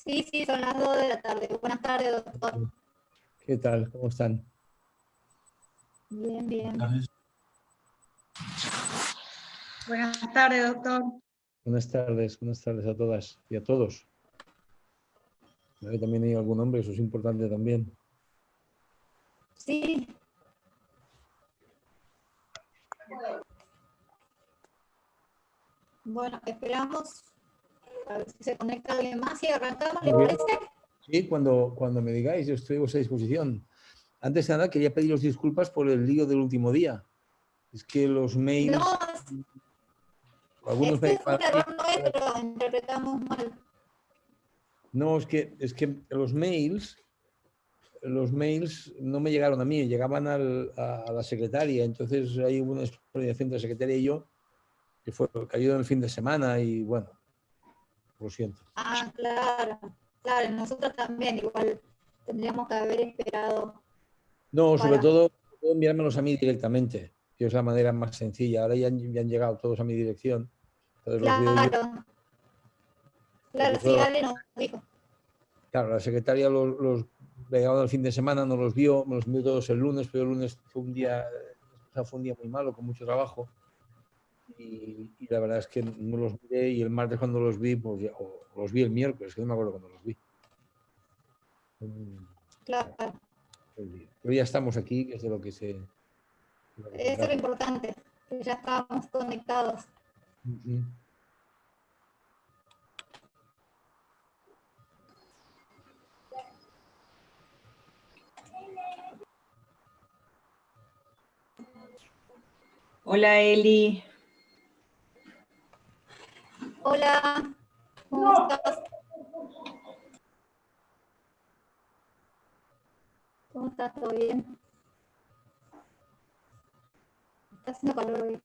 Sí, sí, son las 2 de la tarde. Buenas tardes, doctor. ¿Qué tal? ¿Cómo están? Bien, bien. Buenas tardes, doctor. Buenas tardes a todas y a todos. Ahí también hay algún nombre, eso es importante también. Sí. Bueno, esperamos a ver si se conecta alguien más y arrancamos, ¿le Muy bien. parece? Sí, cuando me digáis, yo estoy a vuestra disposición. Antes de nada, quería pediros disculpas por el lío del último día. Es que los mails, No, algunos me este fue un llegaban a mí. error nuestro, interpretamos mal. No, es que los mails no me llegaron a mí, llegaban a la secretaria. Entonces hay una explicación de la secretaria y yo que cayó en el fin de semana y bueno, lo siento. Ah, claro, claro, nosotros también, igual tendríamos que haber esperado No, sobre para... todo enviármelos a mí directamente, que es la manera más sencilla. Ahora ya han llegado todos a mi dirección, entonces los veo yo. Claro, Porque claro, sí, todo, Ale nos dijo. claro, la secretaria los llegado el fin de semana, no los vio, me los envió todos el lunes, pero el lunes fue un día muy malo, con mucho trabajo. Y la verdad es que no los miré y el martes cuando los vi, pues o los vi el miércoles, que no me acuerdo cuando los vi. Claro, Pero ya estamos aquí, que es de lo que se eso es lo trata. importante, que ya estábamos conectados. Hola, Eli. Hola, ¿cómo estás? ¿Cómo estás? ¿Todo bien? Está haciendo calor hoy.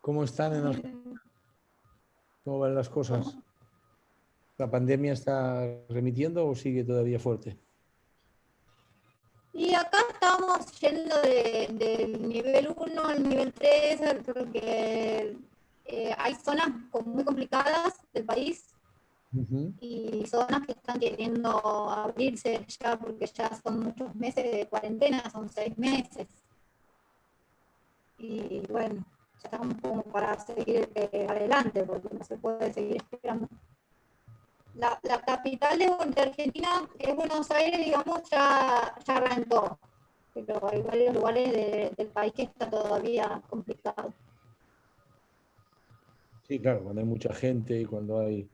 ¿Cómo están en Argentina? ¿Cómo van las cosas? ¿Cómo? ¿La pandemia está remitiendo o sigue todavía fuerte? Y acá estamos yendo del nivel 1 al nivel 3 porque hay zonas muy complicadas del país y zonas que están queriendo abrirse ya porque ya son muchos meses de cuarentena, son 6 meses. Y bueno, ya estamos como para seguir adelante porque no se puede seguir esperando. La capital de Argentina, que es Buenos Aires, digamos, ya arrancó, pero hay varios lugares del país que está todavía complicado. Sí, claro, cuando hay mucha gente y cuando hay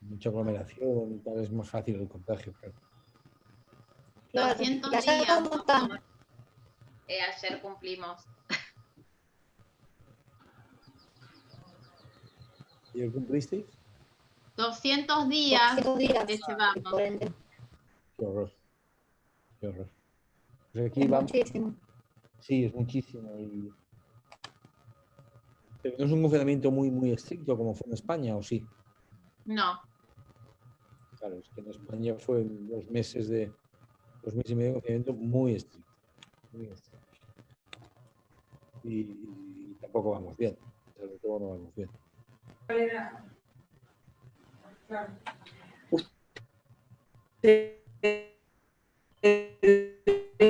mucha aglomeración y tal, es más fácil el contagio, claro. Claro, y 200 allá días, cómo están. doctor. Ayer cumplimos. ¿Y cumplisteis? 200 días 200 días, por llevamos. ende, Qué horror, qué horror. Pues aquí es vamos, muchísimo. sí, es muchísimo. Pero no es un confinamiento muy estricto como fue en España, ¿o sí? No, Claro, es que en España fue 2 meses y medio de confinamiento muy estricto, muy estricto. Y tampoco vamos bien, sobre todo no vamos bien.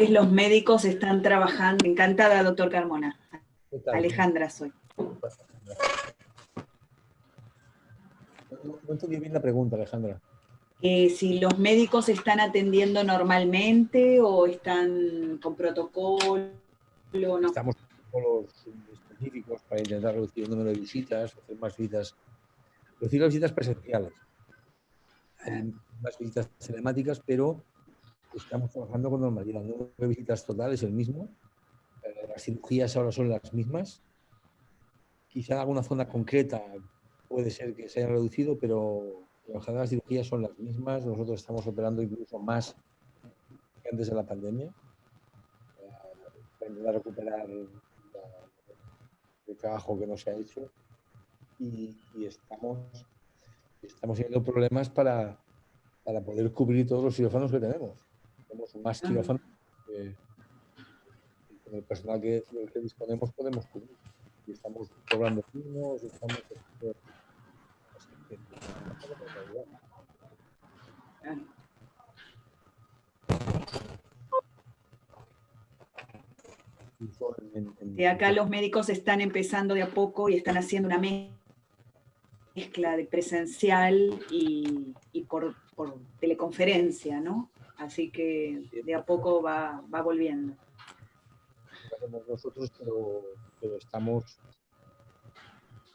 Los médicos están trabajando. Encantada, doctor Carmona. ¿Qué tal? Alejandra soy. No entendí bien la pregunta, Alejandra. Si los médicos están atendiendo normalmente o están con protocolo, no. Estamos con los específicos para intentar reducir el número de visitas, hacer más visitas, reducir las visitas presenciales. Hay más visitas telemáticas, pero estamos trabajando con normalidad. El número de visitas total es el mismo. Las cirugías ahora son las mismas. Quizá en alguna zona concreta puede ser que se hayan reducido, pero en general las cirugías son las mismas. Nosotros estamos operando incluso más que antes de la pandemia para intentar recuperar el trabajo que no se ha hecho y estamos teniendo problemas para para poder cubrir todos los quirófanos que tenemos. Tenemos más quirófanos que con el personal del que disponemos podemos cubrir. Y estamos cobrando turnos, estamos... Y acá los médicos están empezando de a poco y están haciendo una mezcla de presencial y por teleconferencia, ¿no? Así que de a poco va volviendo. Lo hacemos nosotros, pero estamos...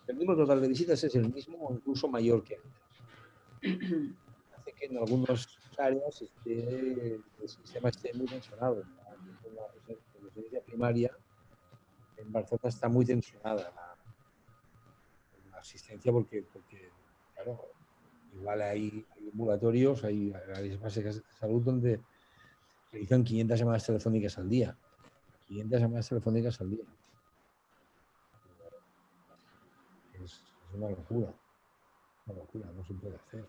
El número total de visitas es el mismo o incluso mayor que antes. Hace que en algunas áreas el sistema esté muy tensionado. En la residencia primaria en Barcelona está muy tensionada la asistencia porque, claro, igual hay ambulatorios, hay áreas básicas de salud donde realizan 500 llamadas telefónicas al día. 500 llamadas telefónicas al día. Es una locura. Una locura, no se puede hacer.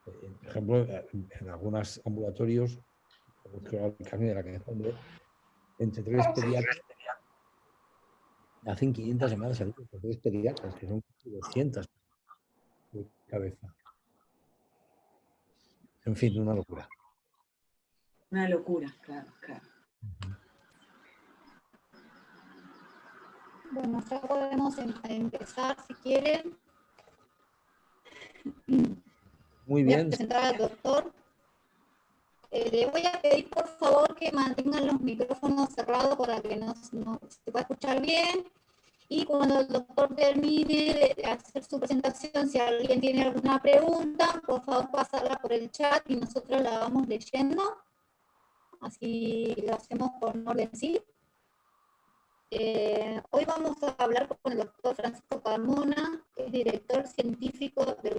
Por ejemplo, en algunos ambulatorios, el carne de la cabeza, entre 3 pediatras hacen 500 llamadas al día, 3 pediatras, que son 200 de cabeza. En fin, una locura. Una locura, claro. Bueno, ya podemos empezar si quieren. Muy Voy a bien. presentar al doctor. Le voy a pedir por favor que mantengan los micrófonos cerrados para que no se pueda escuchar bien. Y cuando el doctor termine de hacer su presentación, si alguien tiene alguna pregunta, por favor pasarla por el chat y nosotros la vamos leyendo. Así lo hacemos por orden, ¿sí? Hoy vamos a hablar con el doctor Francisco Carmona, que es director científico de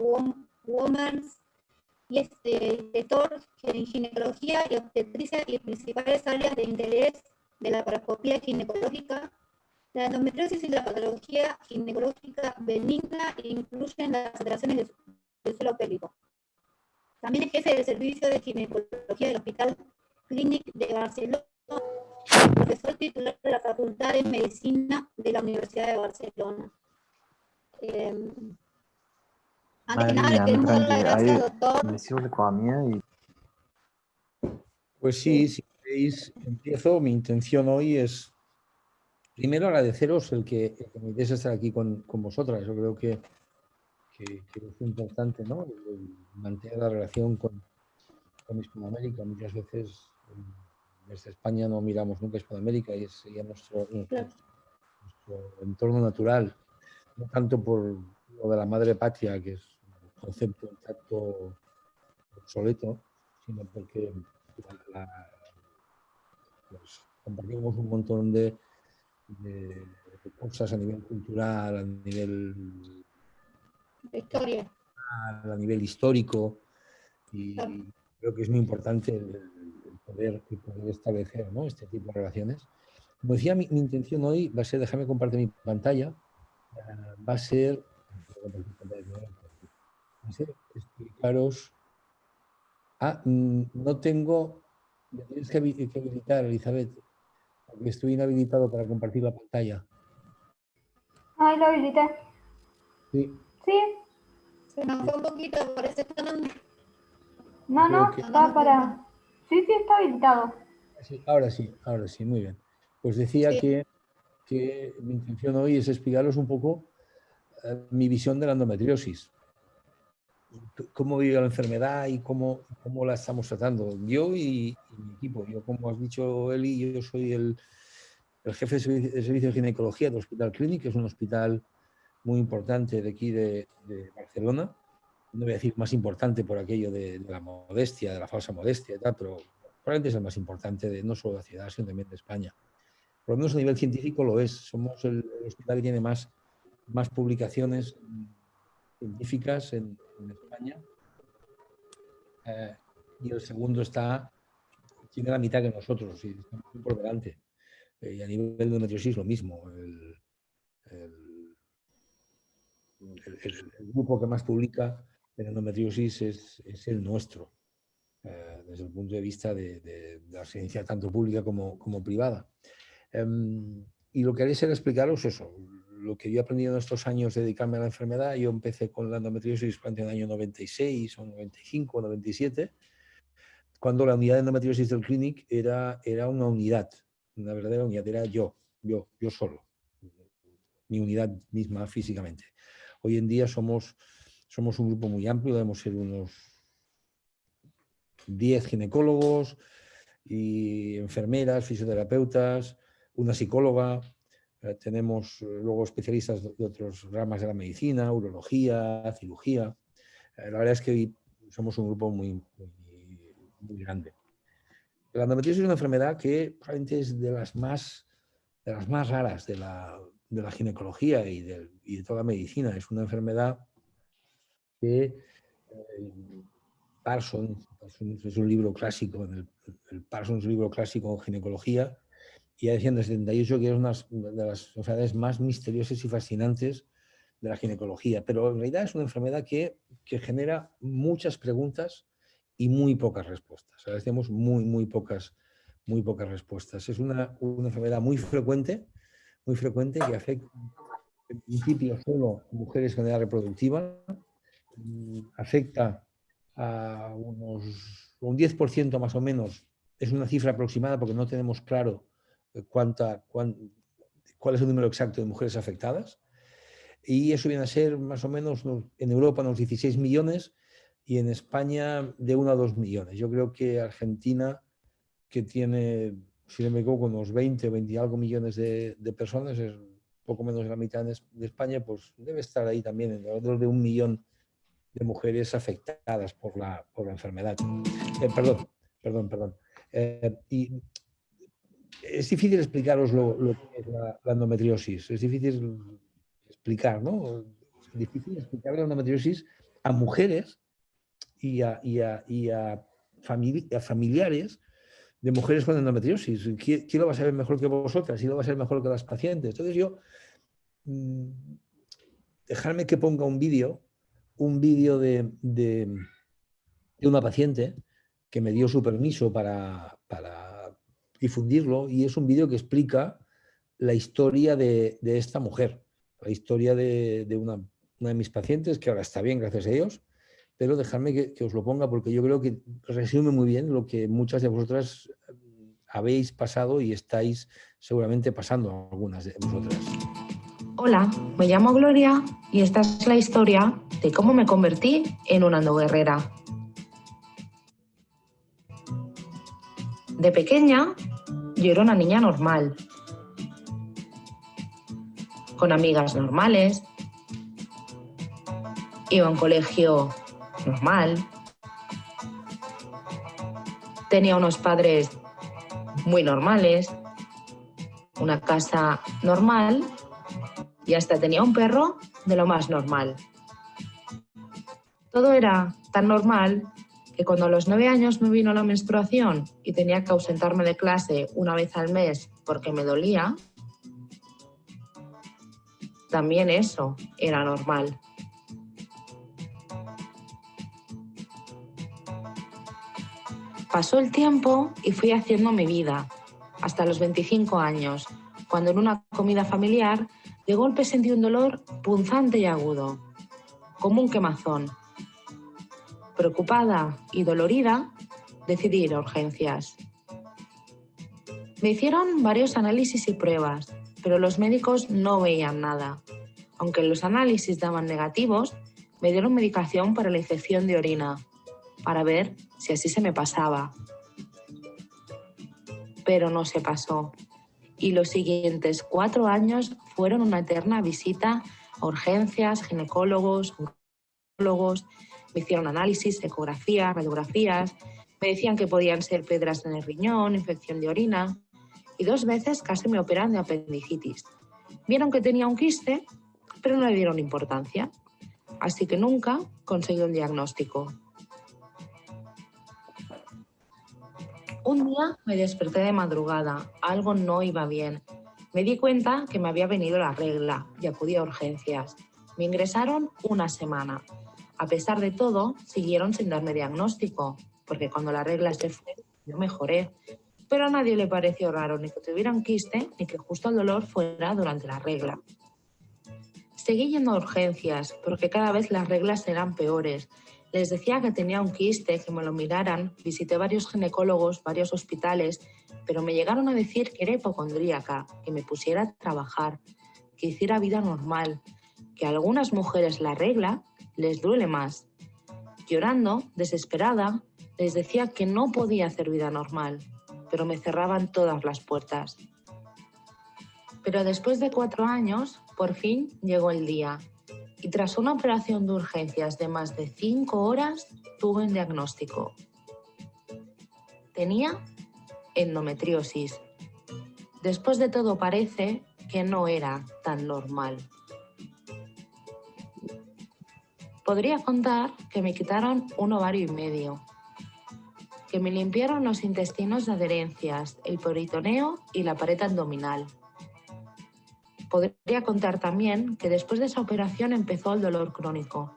WOMERS y es director en ginecología y obstetricia y principales áreas de interés de la laparoscopía ginecológica. La endometriosis y la patología ginecológica benigna incluyen las alteraciones del suelo pélvico. También es jefe del servicio de ginecología del Hospital Clínic de Barcelona, profesor titular de la Facultad de Medicina de la Universidad de Barcelona. Antes que nada, le queremos dar las gracias, doctor. Pues sí, si queréis, empiezo. Mi intención hoy es, primero, agradeceros el que me deis estar aquí con vosotras. Yo creo que es importante, ¿no? El mantener la relación con Hispanoamérica. Muchas veces desde España no miramos nunca Hispanoamérica y es ya nuestro entorno natural. No tanto por lo de la madre patria, que es un concepto un tanto obsoleto, sino porque pues, compartimos un montón de cosas a nivel cultural, a nivel de historia, a nivel histórico, y creo que es muy importante el poder establecer, ¿no?, este tipo de relaciones. Como decía, mi intención hoy va a ser, déjame compartir mi pantalla, va a ser explicaros. No tengo, me tienes que habilitar, Elizabeth, porque estoy inhabilitado para compartir la pantalla. Ahí lo habilité. Sí. Sí. Se nos fue un poquito, parece que No, está para... Sí, está habilitado. Sí, ahora sí, muy bien. Pues decía que mi intención hoy es explicaros un poco mi visión de la endometriosis. Cómo vive la enfermedad y cómo la estamos tratando. Yo y mi equipo. Yo, como has dicho, Eli, yo soy el jefe de servicio de ginecología del Hospital Clínic, que es un hospital muy importante de aquí de Barcelona. No voy a decir más importante por aquello de la modestia, de la falsa modestia y tal, pero probablemente es el más importante no solo de la ciudad, sino también de España. Por lo menos a nivel científico lo es. Somos el hospital que tiene más publicaciones científicas en España. Y el segundo tiene la mitad que nosotros, y estamos muy por delante. Y a nivel de endometriosis lo mismo. El grupo que más publica de la endometriosis es el nuestro, desde el punto de vista de la residencia tanto pública como privada. Y lo que haré será explicaros eso, lo que yo he aprendido en estos años de dedicarme a la enfermedad. Yo empecé con la endometriosis en el año 96 o 95 o 97, cuando la unidad de endometriosis del Clinic era una unidad, una verdadera unidad, era yo solo, mi unidad misma físicamente. Hoy en día somos un grupo muy amplio, debemos ser unos 10 ginecólogos y enfermeras, fisioterapeutas, una psicóloga. Tenemos luego especialistas de otras ramas de la medicina, urología, cirugía. La verdad es que hoy somos un grupo muy grande. La endometriosis es una enfermedad que probablemente es de las más raras de la ginecología y de toda la medicina. Es una enfermedad que Parsons es un libro clásico, el Parsons libro clásico en ginecología, y ya decían en el 78 que es una de las enfermedades más misteriosas y fascinantes de la ginecología, pero en realidad es una enfermedad que genera muchas preguntas y muy pocas respuestas. Ahora tenemos muy pocas respuestas. Es una enfermedad muy frecuente que afecta en principio solo a mujeres con edad reproductiva, afecta a un 10% más o menos, es una cifra aproximada porque no tenemos claro cuál es el número exacto de mujeres afectadas, y eso viene a ser más o menos en Europa unos 16 millones y en España de 1 a 2 millones. Yo creo que Argentina, que tiene, si no me equivoco, unos 20 o 20 y algo millones de personas, es poco menos de la mitad de España, pues debe estar ahí también, alrededor de 1 millón de mujeres afectadas por la enfermedad. Perdón. Y es difícil explicaros lo que es la endometriosis. Es difícil explicar, ¿no? Es difícil explicar la endometriosis a mujeres y a familiares de mujeres con endometriosis. ¿Quién lo va a saber mejor que vosotras? ¿Quién lo va a saber mejor que las pacientes? Entonces yo, dejadme que ponga un vídeo de una paciente que me dio su permiso para difundirlo, y es un vídeo que explica la historia de esta mujer, la historia de una de mis pacientes, que ahora está bien, gracias a Dios, pero dejadme que os lo ponga porque yo creo que resume muy bien lo que muchas de vosotras habéis pasado y estáis seguramente pasando, algunas de vosotras. Hola, me llamo Gloria y esta es la historia de cómo me convertí en una endoguerrera. De pequeña, yo era una niña normal, con amigas normales, iba a un colegio normal, tenía unos padres muy normales, una casa normal y hasta tenía un perro de lo más normal. Todo era tan normal que cuando a los 9 años me vino la menstruación y tenía que ausentarme de clase una vez al mes porque me dolía, también eso era normal. Pasó el tiempo y fui haciendo mi vida, hasta los 25 años, cuando en una comida familiar de golpe sentí un dolor punzante y agudo, como un quemazón. Preocupada y dolorida, decidí ir a urgencias. Me hicieron varios análisis y pruebas, pero los médicos no veían nada. Aunque los análisis daban negativos, me dieron medicación para la infección de orina, para ver si así se me pasaba. Pero no se pasó. Y los siguientes 4 años fueron una eterna visita a urgencias, ginecólogos, urólogos. Me hicieron análisis, ecografías, radiografías. Me decían que podían ser piedras en el riñón, infección de orina. Y 2 veces casi me operan de apendicitis. Vieron que tenía un quiste, pero no le dieron importancia. Así que nunca conseguí un diagnóstico. Un día me desperté de madrugada, algo no iba bien. Me di cuenta que me había venido la regla y acudí a urgencias. Me ingresaron 1 semana. A pesar de todo, siguieron sin darme diagnóstico, porque cuando la regla se fue, yo mejoré. Pero a nadie le pareció raro ni que tuviera un quiste, ni que justo el dolor fuera durante la regla. Seguí yendo a urgencias, porque cada vez las reglas eran peores. Les decía que tenía un quiste, que me lo miraran, visité varios ginecólogos, varios hospitales, pero me llegaron a decir que era hipocondríaca, que me pusiera a trabajar, que hiciera vida normal, que a algunas mujeres la regla les duele más. Llorando, desesperada, les decía que no podía hacer vida normal, pero me cerraban todas las puertas. Pero después de 4 años, por fin llegó el día. Y tras una operación de urgencias de más de 5 horas, tuve un diagnóstico. Tenía endometriosis. Después de todo parece que no era tan normal. Podría contar que me quitaron 1 ovario y medio, que me limpiaron los intestinos de adherencias, el peritoneo y la pared abdominal. Podría contar también que después de esa operación empezó el dolor crónico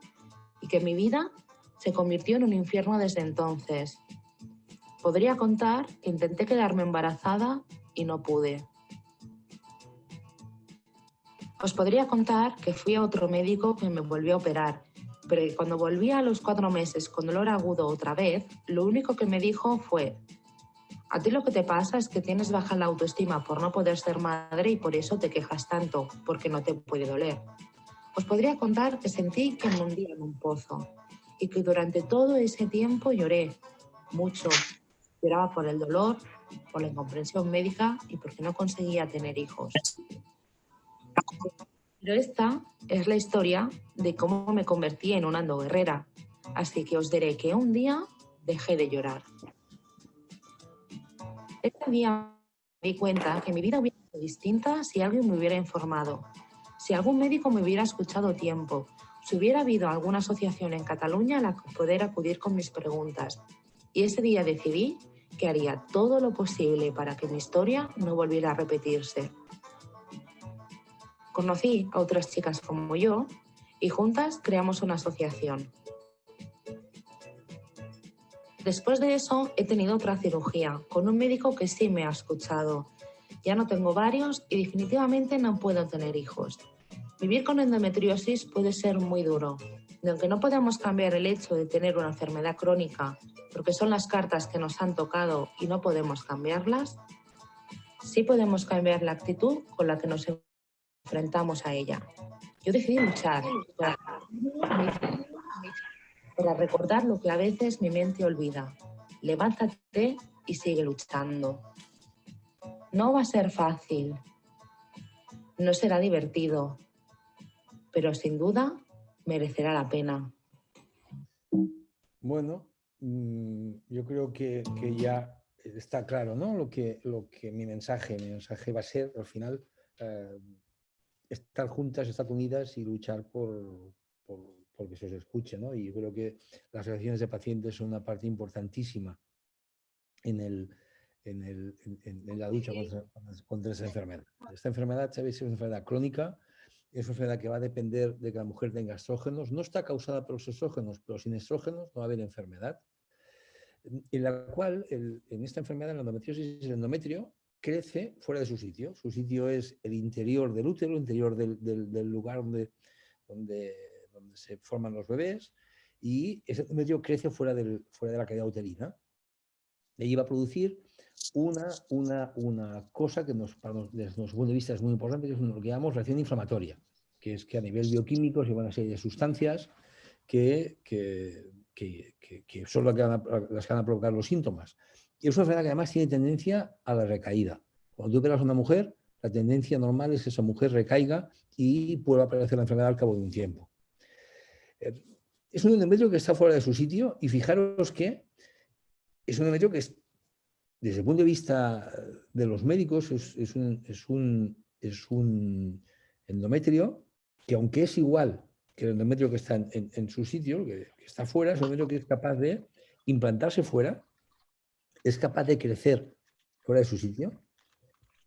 y que mi vida se convirtió en un infierno desde entonces. Podría contar que intenté quedarme embarazada y no pude. Os podría contar que fui a otro médico que me volvió a operar, pero que cuando volví a los 4 meses con dolor agudo otra vez, lo único que me dijo fue: a ti lo que te pasa es que tienes baja la autoestima por no poder ser madre y por eso te quejas tanto, porque no te puede doler. Os podría contar que sentí que me hundía en un pozo y que durante todo ese tiempo lloré mucho. Lloraba por el dolor, por la incomprensión médica y porque no conseguía tener hijos. Pero esta es la historia de cómo me convertí en una endoguerrera. Así que os diré que un día dejé de llorar. Ese día me di cuenta que mi vida hubiera sido distinta si alguien me hubiera informado, si algún médico me hubiera escuchado a tiempo, si hubiera habido alguna asociación en Cataluña a la que poder acudir con mis preguntas. Y ese día decidí que haría todo lo posible para que mi historia no volviera a repetirse. Conocí a otras chicas como yo y juntas creamos una asociación. Después de eso he tenido otra cirugía con un médico que sí me ha escuchado. Ya no tengo ovarios y definitivamente no puedo tener hijos. Vivir con endometriosis puede ser muy duro. Y aunque no podemos cambiar el hecho de tener una enfermedad crónica, porque son las cartas que nos han tocado y no podemos cambiarlas, sí podemos cambiar la actitud con la que nos enfrentamos a ella. Yo decidí luchar para recordar lo que a veces mi mente olvida. Levántate y sigue luchando. No va a ser fácil, no será divertido, pero sin duda merecerá la pena. Bueno, yo creo que ya está claro, ¿no? Lo que mi mensaje va a ser, al final, estar juntas, estar unidas y luchar porque se os escuche, ¿no? Y yo creo que las asociaciones de pacientes son una parte importantísima en la lucha contra esa enfermedad. Esta enfermedad, ¿sabéis? Es una enfermedad crónica, es una enfermedad que va a depender de que la mujer tenga estrógenos. No está causada por los estrógenos, pero sin estrógenos no va a haber enfermedad. En la cual, en esta enfermedad, la endometriosis, el endometrio crece fuera de su sitio. Su sitio es el interior del útero, el interior del lugar donde se forman los bebés, y ese endometrio crece fuera de la cavidad uterina. Y allí va a producir una cosa que desde nuestro punto de vista es muy importante, que es lo que llamamos reacción inflamatoria, que es que a nivel bioquímico se van a serie de sustancias que son las que van a provocar los síntomas. Y es una enfermedad que además tiene tendencia a la recaída. Cuando tú operas a una mujer, la tendencia normal es que esa mujer recaiga y pueda aparecer la enfermedad al cabo de un tiempo. Es un endometrio que está fuera de su sitio, y fijaros que es un endometrio que es, desde el punto de vista de los médicos, es un endometrio que, aunque es igual que el endometrio que está en su sitio, que está fuera, es un endometrio que es capaz de implantarse fuera, es capaz de crecer fuera de su sitio,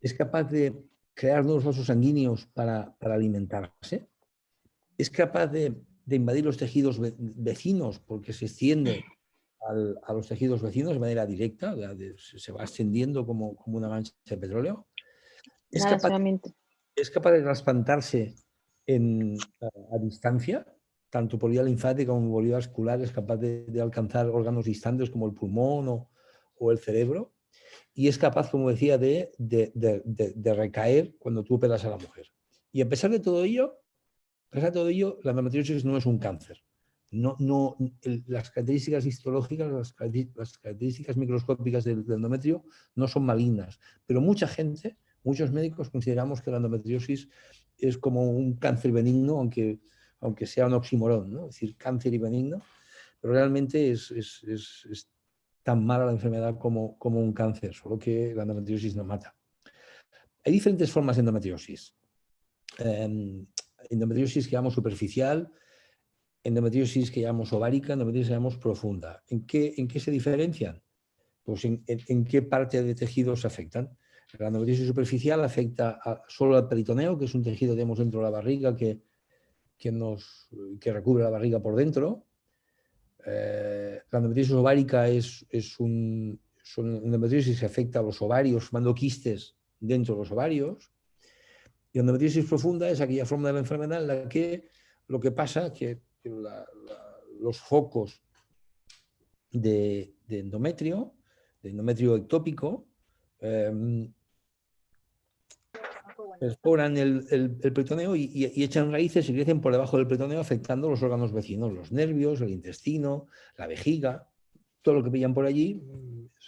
es capaz de crear nuevos vasos sanguíneos para alimentarse, es capaz de invadir los tejidos vecinos porque se extiende a los tejidos vecinos de manera directa, se va extendiendo como una mancha de petróleo. Es capaz de trasplantarse a distancia, tanto por vía linfática como por vía vascular, es capaz de alcanzar órganos distantes como el pulmón o el cerebro, y es capaz, como decía, de recaer cuando tú operas a la mujer. Y a pesar de todo ello, la endometriosis no es un cáncer. Las características histológicas, las características microscópicas del endometrio no son malignas, pero muchos médicos consideramos que la endometriosis es como un cáncer benigno, aunque sea un oxímoron, ¿no? Es decir, cáncer y benigno, pero realmente es tan mala la enfermedad como un cáncer, solo que la endometriosis no mata. Hay diferentes formas de endometriosis. Endometriosis que llamamos superficial, endometriosis que llamamos ovárica, endometriosis que llamamos profunda. ¿En qué se diferencian? Pues en qué parte de tejidos se afectan. La endometriosis superficial afecta solo al peritoneo, que es un tejido que tenemos dentro de la barriga que recubre la barriga por dentro. La endometriosis ovárica es una endometriosis que afecta a los ovarios, formando quistes dentro de los ovarios. Y endometriosis profunda es aquella forma de la enfermedad en la que lo que pasa es que los focos de endometrio ectópico, exploran el peritoneo y echan raíces y crecen por debajo del peritoneo, afectando los órganos vecinos, los nervios, el intestino, la vejiga, todo lo que pillan por allí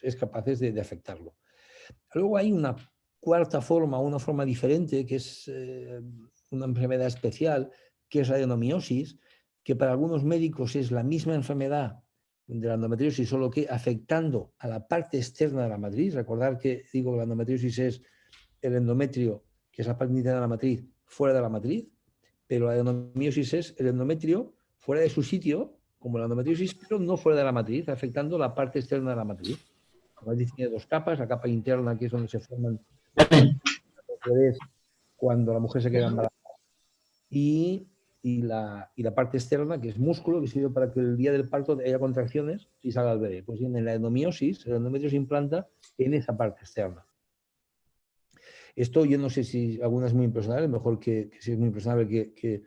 es capaz de afectarlo. Luego hay una cuarta forma, una forma diferente, que es una enfermedad especial, que es la adenomiosis, que para algunos médicos es la misma enfermedad de la endometriosis, solo que afectando a la parte externa de la matriz. Recordar que digo que la endometriosis es el endometrio, que es la parte interna de la matriz, fuera de la matriz, pero la adenomiosis es el endometrio fuera de su sitio, como la endometriosis, pero no fuera de la matriz, afectando la parte externa de la matriz. La matriz tiene dos capas, la capa interna, que es donde se forman cuando la mujer se queda embarazada, y la parte externa, que es músculo, que sirve para que el día del parto haya contracciones y salga el bebé. Pues bien, en la adenomiosis, el endometrio se implanta en esa parte externa. Esto yo no sé si alguna es muy impresionable, mejor que si es muy impresionable que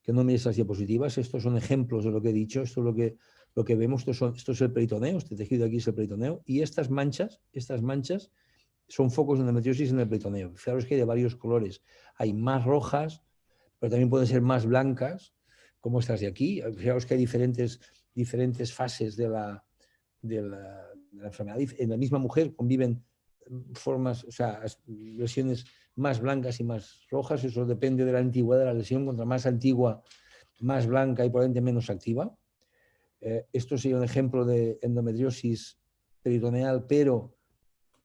no mires las diapositivas. Estos son ejemplos de lo que he dicho, esto es lo que vemos, esto es el peritoneo, este tejido de aquí es el peritoneo, y estas manchas son focos de endometriosis en el peritoneo. Fijaros que hay de varios colores, hay más rojas, pero también pueden ser más blancas, como estas de aquí. Fijaros que hay diferentes fases de la enfermedad. En la misma mujer conviven formas, o sea, lesiones más blancas y más rojas. Eso depende de la antigüedad de la lesión. Contra más antigua, más blanca y probablemente menos activa. Esto sería un ejemplo de endometriosis peritoneal, pero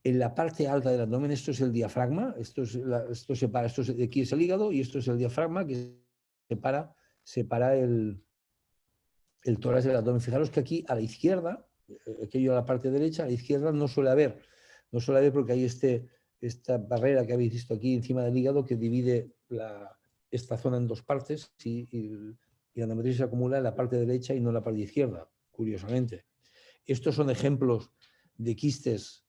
en la parte alta del abdomen. Esto es el diafragma, esto de aquí es el hígado y esto es el diafragma que separa el tórax del abdomen. Fijaros que aquí a la izquierda, aquello a la parte derecha, a la izquierda no suele haber porque hay esta barrera que habéis visto aquí encima del hígado que divide esta zona en dos partes y la endometriosis se acumula en la parte derecha y no en la parte izquierda, curiosamente. Estos son ejemplos de quistes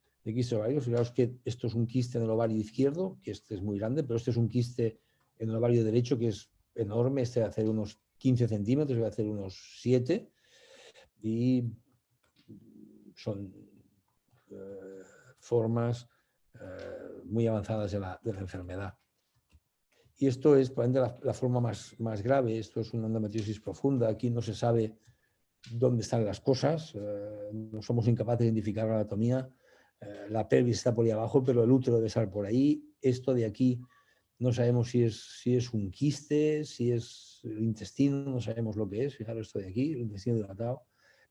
ovarios. Fijaos que esto es un quiste en el ovario izquierdo, que este es muy grande, pero este es un quiste en el ovario derecho que es enorme. Este va a hacer unos 15 centímetros, va a hacer unos 7 y son formas muy avanzadas de la enfermedad. Y esto es probablemente la forma más grave. Esto es una endometriosis profunda. Aquí no se sabe dónde están las cosas, no somos incapaces de identificar la anatomía. La pelvis está por ahí abajo, pero el útero debe estar por ahí. Esto de aquí no sabemos si es un quiste, si es el intestino, no sabemos lo que es. Fijaros esto de aquí, el intestino dilatado.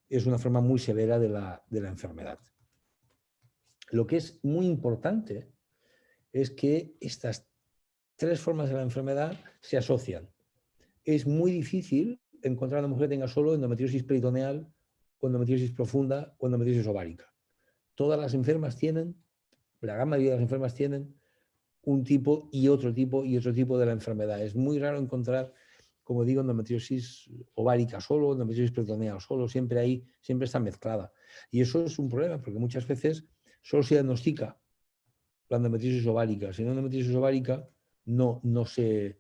Es una forma muy severa de la enfermedad. Lo que es muy importante es que estas tres formas de la enfermedad se asocian. Es muy difícil encontrar una mujer que tenga solo endometriosis peritoneal o endometriosis profunda o endometriosis ovárica. Todas las enfermas tienen, la gran mayoría de las enfermas tienen un tipo y otro tipo de la enfermedad. Es muy raro encontrar como digo, endometriosis ovárica solo, endometriosis peritoneal solo, siempre está mezclada. Y eso es un problema, porque muchas veces solo se diagnostica la endometriosis ovárica. Si no endometriosis ovárica, no se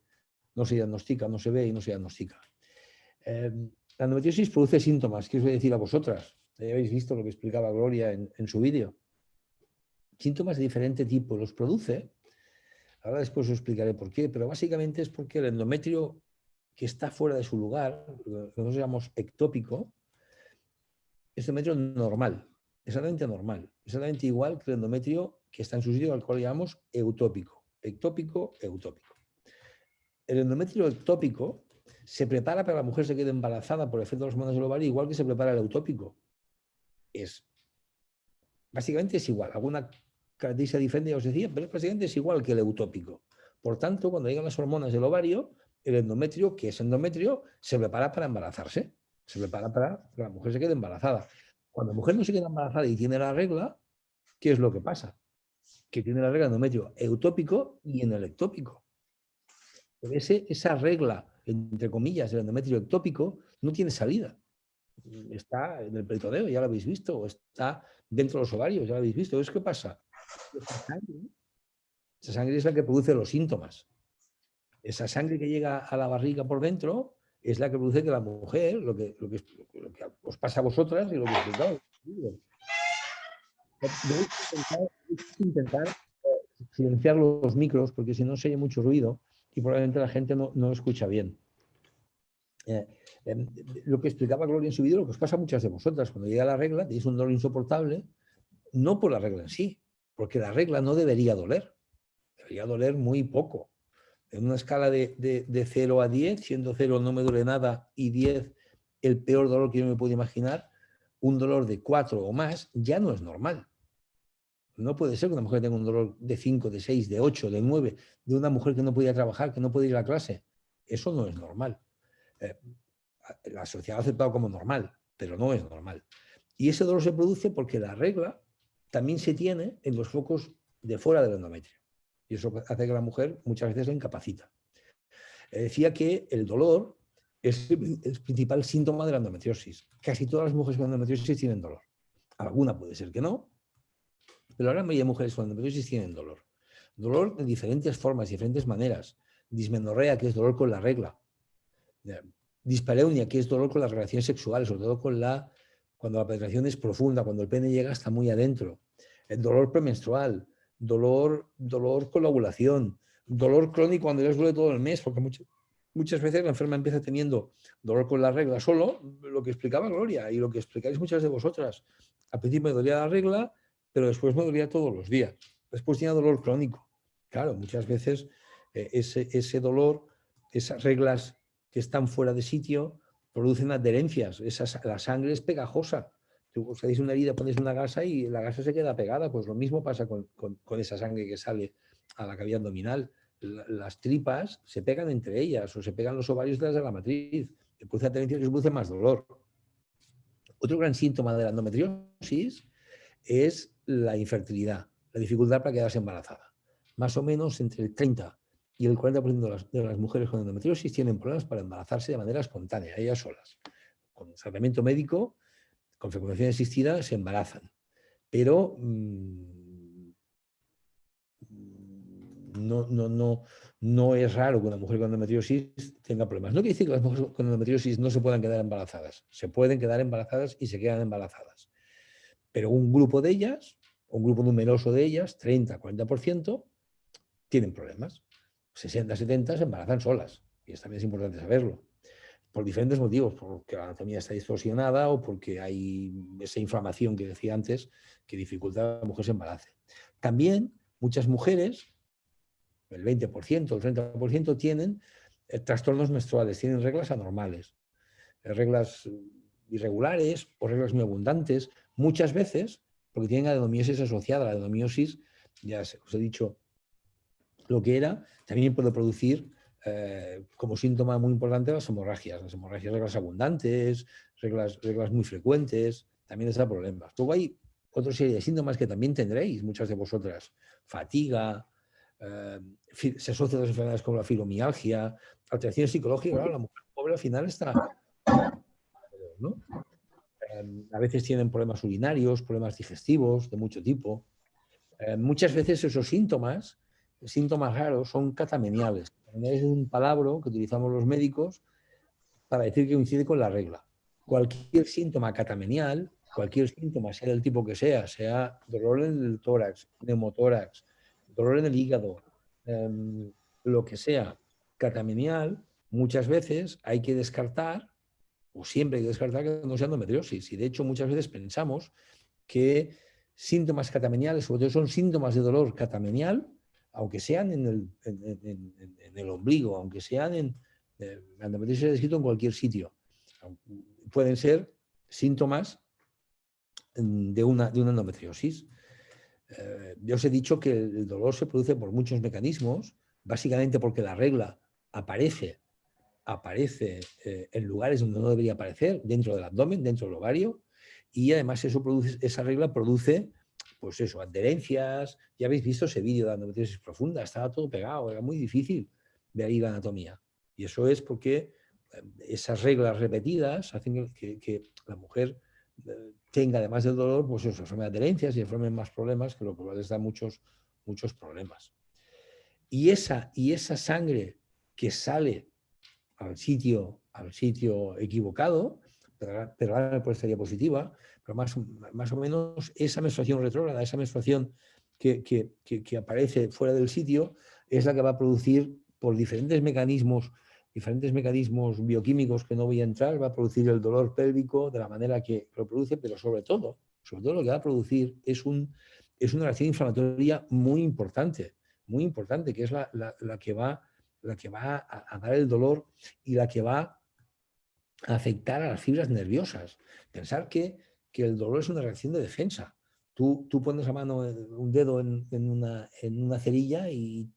diagnostica, no se ve y no se diagnostica. La endometriosis produce síntomas, ¿qué os voy a decir a vosotras? Ya habéis visto lo que explicaba Gloria en su vídeo. Síntomas de diferente tipo los produce. Ahora después os explicaré por qué, pero básicamente es porque el endometrio que está fuera de su lugar, lo que nosotros llamamos ectópico, es endometrio normal, exactamente igual que el endometrio que está en su sitio, al cual llamamos eutópico. Ectópico, eutópico. El endometrio ectópico se prepara para que la mujer se quede embarazada por efecto de las hormonas del ovario, igual que se prepara el eutópico. Básicamente es igual, alguna característica diferente ya os decía, pero básicamente es igual que el eutópico. Por tanto, cuando llegan las hormonas del ovario, el endometrio, que es endometrio, se prepara para embarazarse, se prepara para que la mujer se quede embarazada. Cuando la mujer no se queda embarazada y tiene la regla, ¿qué es lo que pasa? Que tiene la regla endometrio eutópico y en el ectópico. Pero esa regla, entre comillas, del endometrio ectópico, no tiene salida. Está en el peritoneo, ya lo habéis visto, o está dentro de los ovarios, ya lo habéis visto. Entonces, ¿qué pasa? Esa sangre es la que produce los síntomas. Esa sangre que llega a la barriga por dentro es la que produce que la mujer, lo que os pasa a vosotras y lo que os explicado. Debéis intentar silenciar los micros porque si no se oye mucho ruido y probablemente la gente no escucha bien. Lo que explicaba Gloria en su vídeo, lo que os pasa a muchas de vosotras, cuando llega la regla tenéis un dolor insoportable, no por la regla en sí, porque la regla no debería doler muy poco. En una escala de 0 a 10, siendo 0 no me duele nada y 10 el peor dolor que yo me puedo imaginar, un dolor de 4 o más ya no es normal. No puede ser que una mujer tenga un dolor de 5, de 6, de 8, de 9, de una mujer que no podía trabajar, que no puede ir a clase. Eso no es normal. La sociedad lo ha aceptado como normal, pero no es normal. Y ese dolor se produce porque la regla también se tiene en los focos de fuera del endometrio. Y eso hace que la mujer muchas veces la incapacita. Decía que el dolor es el principal síntoma de la endometriosis. Casi todas las mujeres con endometriosis tienen dolor. Alguna puede ser que no, pero la gran mayoría de mujeres con endometriosis tienen dolor. Dolor de diferentes formas, diferentes maneras. Dismenorrea, que es dolor con la regla. Dispareunia, que es dolor con las relaciones sexuales, sobre todo cuando la penetración es profunda, cuando el pene llega hasta muy adentro. El dolor premenstrual, dolor con la ovulación, dolor crónico cuando ya os duele todo el mes, porque muchas veces la enferma empieza teniendo dolor con la regla solo, lo que explicaba Gloria y lo que explicáis muchas de vosotras. Al principio me dolía la regla, pero después me dolía todos los días. Después tenía dolor crónico. Claro, muchas veces ese dolor, esas reglas que están fuera de sitio, producen adherencias. La sangre es pegajosa. Tú os hacéis una herida, ponéis una gasa y la gasa se queda pegada. Pues lo mismo pasa con esa sangre que sale a la cavidad abdominal. Las tripas se pegan entre ellas o se pegan los ovarios detrás de la matriz. Produce adherencias que produce más dolor. Otro gran síntoma de la endometriosis es la infertilidad, la dificultad para quedarse embarazada. Más o menos entre el 30 y el 40% de las mujeres con endometriosis tienen problemas para embarazarse de manera espontánea, ellas solas. Con tratamiento médico, con fecundación asistida, se embarazan. Pero no es raro que una mujer con endometriosis tenga problemas. No quiere decir que las mujeres con endometriosis no se puedan quedar embarazadas. Se pueden quedar embarazadas y se quedan embarazadas. Pero un grupo de ellas, un grupo numeroso de ellas, 30, 40%, tienen problemas. 60, 70 se embarazan solas. Y esto también es importante saberlo. Por diferentes motivos, porque la anatomía está distorsionada o porque hay esa inflamación que decía antes que dificulta a la mujer se embarace. También muchas mujeres, el 20%, el 30%, tienen trastornos menstruales, tienen reglas anormales, reglas irregulares o reglas muy abundantes, muchas veces porque tienen adenomiosis asociada. La adenomiosis, ya os he dicho lo que era, también puede producir como síntoma muy importante las hemorragias, reglas abundantes, reglas muy frecuentes, también les da problemas. Luego hay otra serie de síntomas que también tendréis, muchas de vosotras, fatiga, se asocia a las enfermedades como la fibromialgia, alteraciones psicológicas. Claro, la mujer pobre al final está, ¿no? A veces tienen problemas urinarios, problemas digestivos de mucho tipo. Muchas veces esos síntomas raros son catameniales. Es un palabra que utilizamos los médicos para decir que coincide con la regla. Cualquier síntoma catamenial, cualquier síntoma, sea del tipo que sea dolor en el tórax, neumotórax, dolor en el hígado, lo que sea catamenial, muchas veces hay que descartar, o siempre hay que descartar que no sea endometriosis. Y de hecho muchas veces pensamos que síntomas catameniales, sobre todo son síntomas de dolor catamenial, aunque sean en el ombligo, aunque sean la endometriosis se ha descrito en cualquier sitio. Pueden ser síntomas de una endometriosis. Yo os he dicho que el dolor se produce por muchos mecanismos, básicamente porque la regla aparece en lugares donde no debería aparecer, dentro del abdomen, dentro del ovario, y además esa regla produce, pues eso, adherencias. Ya habéis visto ese vídeo de endometriosis profunda, estaba todo pegado, era muy difícil ver ahí la anatomía. Y eso es porque esas reglas repetidas hacen que la mujer tenga, además del dolor, pues eso, forme adherencias y formen más problemas, que lo que les da muchos problemas. Y esa sangre que sale al sitio equivocado, pero ahora pues estaría positiva, pero más o menos esa menstruación retrógrada, esa menstruación que aparece fuera del sitio, es la que va a producir, por diferentes mecanismos bioquímicos que no voy a entrar, va a producir el dolor pélvico de la manera que lo produce, pero sobre todo lo que va a producir es una reacción inflamatoria muy importante, que es la que va a dar el dolor y la que va a afectar a las fibras nerviosas. Pensar que el dolor es una reacción de defensa. Tú pones un dedo en una cerilla y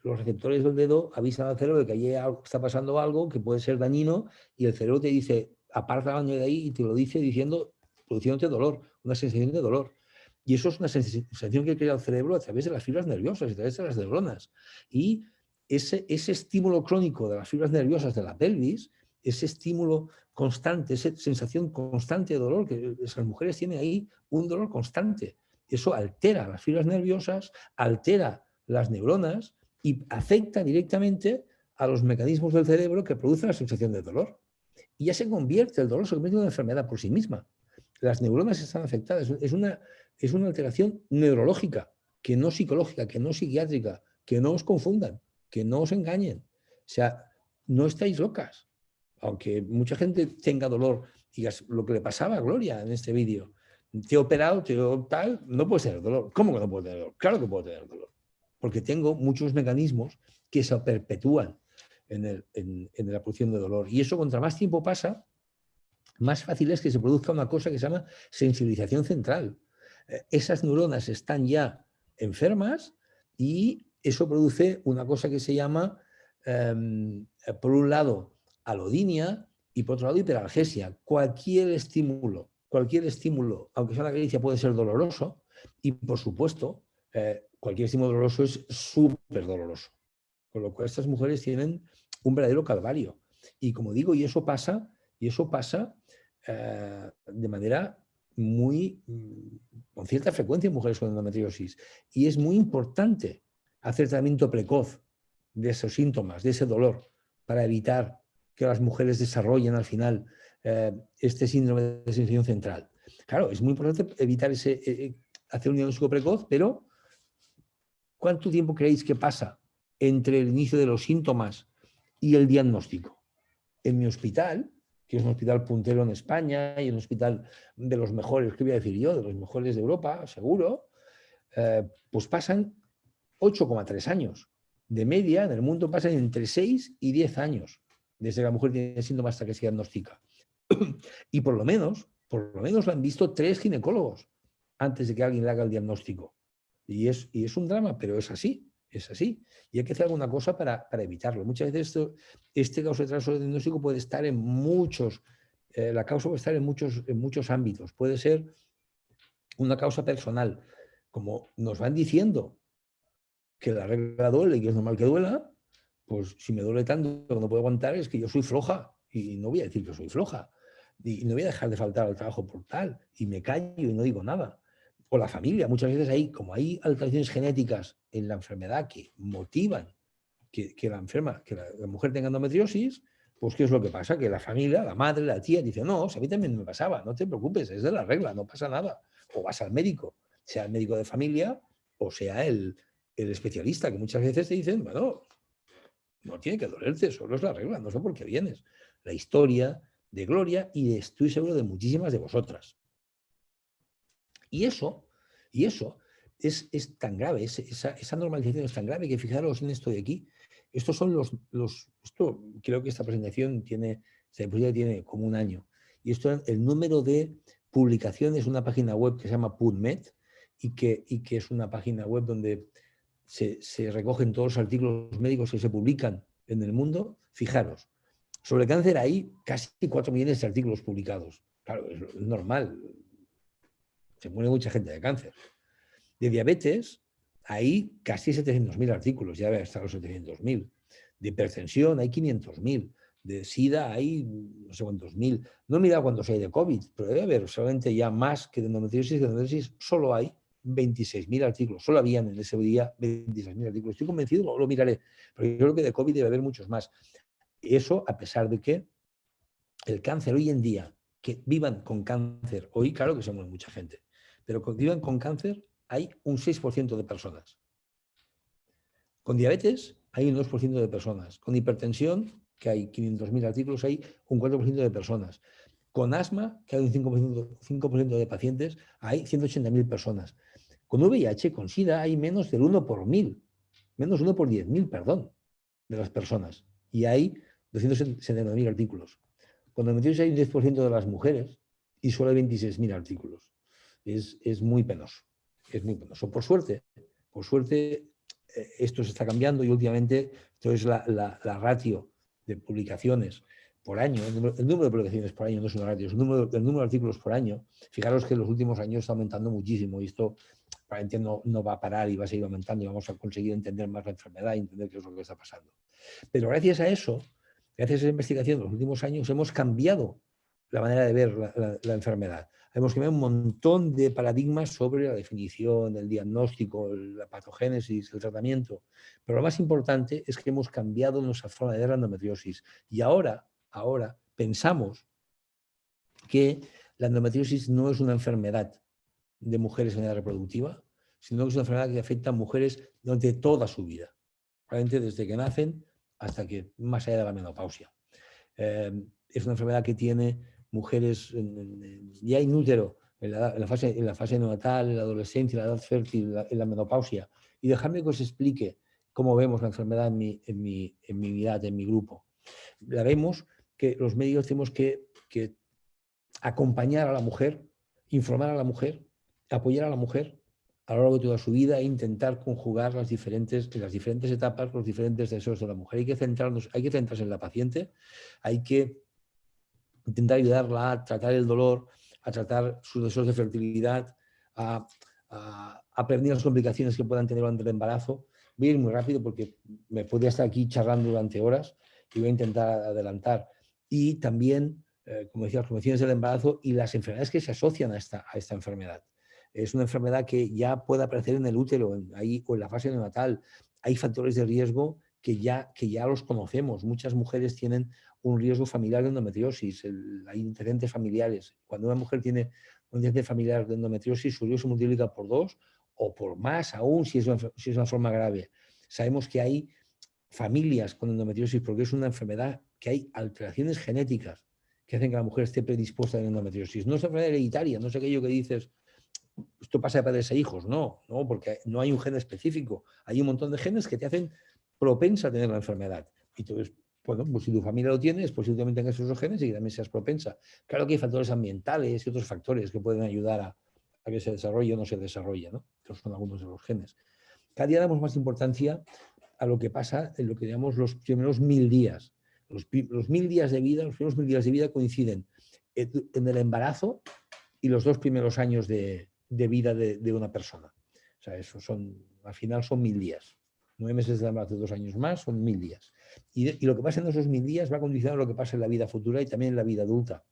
los receptores del dedo avisan al cerebro de que allí está pasando algo que puede ser dañino, y el cerebro te dice, aparta la mano de ahí, y te lo dice produciéndote dolor, una sensación de dolor. Y eso es una sensación que crea el cerebro a través de las fibras nerviosas, a través de las neuronas. Y ese estímulo crónico de las fibras nerviosas de la pelvis, ese estímulo constante, esa sensación constante de dolor, que esas mujeres tienen ahí un dolor constante. Eso altera las fibras nerviosas, altera las neuronas y afecta directamente a los mecanismos del cerebro que producen la sensación de dolor. Y ya el dolor se convierte en una enfermedad por sí misma. Las neuronas están afectadas. Es una alteración neurológica, que no psicológica, que no psiquiátrica, que no os confundan, que no os engañen. O sea, no estáis locas. Aunque mucha gente tenga dolor, digas lo que le pasaba a Gloria en este vídeo. Te he operado, tal, no puedes tener dolor. ¿Cómo que no puedo tener dolor? Claro que puedo tener dolor. Porque tengo muchos mecanismos que se perpetúan en la producción de dolor. Y eso, contra más tiempo pasa, más fácil es que se produzca una cosa que se llama sensibilización central. Esas neuronas están ya enfermas y eso produce una cosa que se llama, por un lado, alodinia y por otro lado, hiperalgesia. Cualquier estímulo, aunque sea una caricia, puede ser doloroso, y por supuesto, cualquier estímulo doloroso es súper doloroso. Con lo cual estas mujeres tienen un verdadero calvario. Y como digo, y eso pasa de manera con cierta frecuencia en mujeres con endometriosis. Y es muy importante hacer tratamiento precoz de esos síntomas, de ese dolor, para evitar que las mujeres desarrollen al final este síndrome de sensibilización central. Claro, es muy importante evitar hacer un diagnóstico precoz, pero ¿cuánto tiempo creéis que pasa entre el inicio de los síntomas y el diagnóstico? En mi hospital, que es un hospital puntero en España y un hospital de los mejores, ¿qué voy a decir yo? De los mejores de Europa, seguro, pues pasan 8,3 años. De media, en el mundo pasan entre 6 y 10 años, desde que la mujer tiene síntomas hasta que se diagnostica. Y por lo menos lo han visto 3 ginecólogos antes de que alguien le haga el diagnóstico. Y es un drama, pero es así. Es así. Y hay que hacer alguna cosa para evitarlo. Muchas veces este causa de retraso diagnóstico puede estar en muchos, la causa puede estar en muchos ámbitos. Puede ser una causa personal, como nos van diciendo que la regla duele y que es normal que duela, pues si me duele tanto que no puedo aguantar es que yo soy floja y no voy a decir que soy floja y no voy a dejar de faltar al trabajo por tal y me callo y no digo nada. O la familia, muchas veces como hay alteraciones genéticas en la enfermedad que motivan que la mujer tenga endometriosis, pues ¿qué es lo que pasa? Que la familia, la madre, la tía dice, no, si a mí también me pasaba, no te preocupes, es de la regla, no pasa nada. O vas al médico, sea el médico de familia o sea el especialista, que muchas veces te dicen, bueno, no tiene que dolerte, solo es la regla, no sé por qué vienes. La historia de Gloria y estoy seguro de muchísimas de vosotras. Y eso es tan grave, esa normalización es tan grave que fijaros en esto de aquí. Estos son esto, creo que esta presentación tiene como un año. Y esto, el número de publicaciones, una página web que se llama PubMed y que es una página web donde se recogen todos los artículos médicos que se publican en el mundo. Fijaros, sobre cáncer hay casi 4 millones de artículos publicados. Claro, es normal. Se muere mucha gente de cáncer. De diabetes hay casi 700.000 artículos, ya hasta los 700.000. De hipertensión hay 500.000. De SIDA hay no sé cuántos mil. No he mirado cuántos hay de COVID, pero debe haber solamente ya más que de endometriosis. De endometriosis solo hay 26.000 artículos. Solo habían en ese día 26.000 artículos. Estoy convencido, lo miraré. Pero yo creo que de COVID debe haber muchos más. Eso a pesar de que el cáncer hoy en día, que vivan con cáncer, hoy claro que se muere mucha gente, pero que vivan con cáncer hay un 6% de personas. Con diabetes hay un 2% de personas. Con hipertensión, que hay 500.000 artículos, hay un 4% de personas. Con asma, que hay un 5% de pacientes, hay 180.000 personas. Con VIH, con SIDA, hay menos del 1 por 1.000, menos 1 por 10.000, perdón, de las personas. Y hay 270.000 artículos. Con endometriosis hay un 10% de las mujeres y solo hay 26.000 artículos. Es muy penoso. Es muy penoso. Por suerte, esto se está cambiando y últimamente esto es la ratio de publicaciones por año. El número de publicaciones por año no es una ratio, es el número de artículos por año. Fijaros que en los últimos años está aumentando muchísimo y esto probablemente no va a parar y va a seguir aumentando y vamos a conseguir entender más la enfermedad y entender qué es lo que está pasando. Pero gracias a eso, gracias a esa investigación, en los últimos años hemos cambiado la manera de ver la enfermedad. Hemos cambiado un montón de paradigmas sobre la definición, el diagnóstico, la patogénesis, el tratamiento. Pero lo más importante es que hemos cambiado nuestra forma de ver la endometriosis. Y ahora pensamos que la endometriosis no es una enfermedad de mujeres en edad reproductiva, sino que es una enfermedad que afecta a mujeres durante toda su vida, probablemente desde que nacen hasta que más allá de la menopausia. Es una enfermedad que tiene mujeres ya in útero, en la fase neonatal, en la adolescencia, en la edad fértil, en la menopausia. Y dejadme que os explique cómo vemos la enfermedad en mi unidad, en mi grupo. La vemos que los médicos tenemos que acompañar a la mujer, informar a la mujer, apoyar a la mujer a lo largo de toda su vida e intentar conjugar en las diferentes etapas los diferentes deseos de la mujer. Hay que centrarse en la paciente, hay que intentar ayudarla a tratar el dolor, a tratar sus deseos de fertilidad, a prevenir las complicaciones que puedan tener durante el embarazo. Voy a ir muy rápido porque me podría estar aquí charlando durante horas y voy a intentar adelantar. Y también, como decía, las complicaciones del embarazo y las enfermedades que se asocian a esta enfermedad. Es una enfermedad que ya puede aparecer en el útero o en la fase neonatal. Hay factores de riesgo que ya los conocemos. Muchas mujeres tienen un riesgo familiar de endometriosis, hay antecedentes familiares. Cuando una mujer tiene un antecedente familiar de endometriosis, su riesgo se multiplica por 2 o por más aún si es una forma grave. Sabemos que hay familias con endometriosis porque es una enfermedad que hay alteraciones genéticas que hacen que la mujer esté predispuesta a la endometriosis. No es una enfermedad hereditaria, no es aquello que dices, esto pasa de padres a hijos, no, porque no hay un gen específico. Hay un montón de genes que te hacen propensa a tener la enfermedad. Y entonces, bueno, pues si tu familia lo tiene, es posible que también tengas esos genes y que también seas propensa. Claro que hay factores ambientales y otros factores que pueden ayudar a que se desarrolle o no se desarrolle, ¿no? Estos son algunos de los genes. Cada día damos más importancia a lo que pasa en lo que llamamos los primeros 1000 días. Los 1000 días de vida, los primeros 1000 días de vida coinciden en el embarazo y los 2 primeros años de vida de una persona. O sea, al final son 1000 días. 9 meses de embarazo, 2 años más, son 1000 días. Y lo que pasa en esos 1000 días va a condicionar lo que pasa en la vida futura y también en la vida adulta.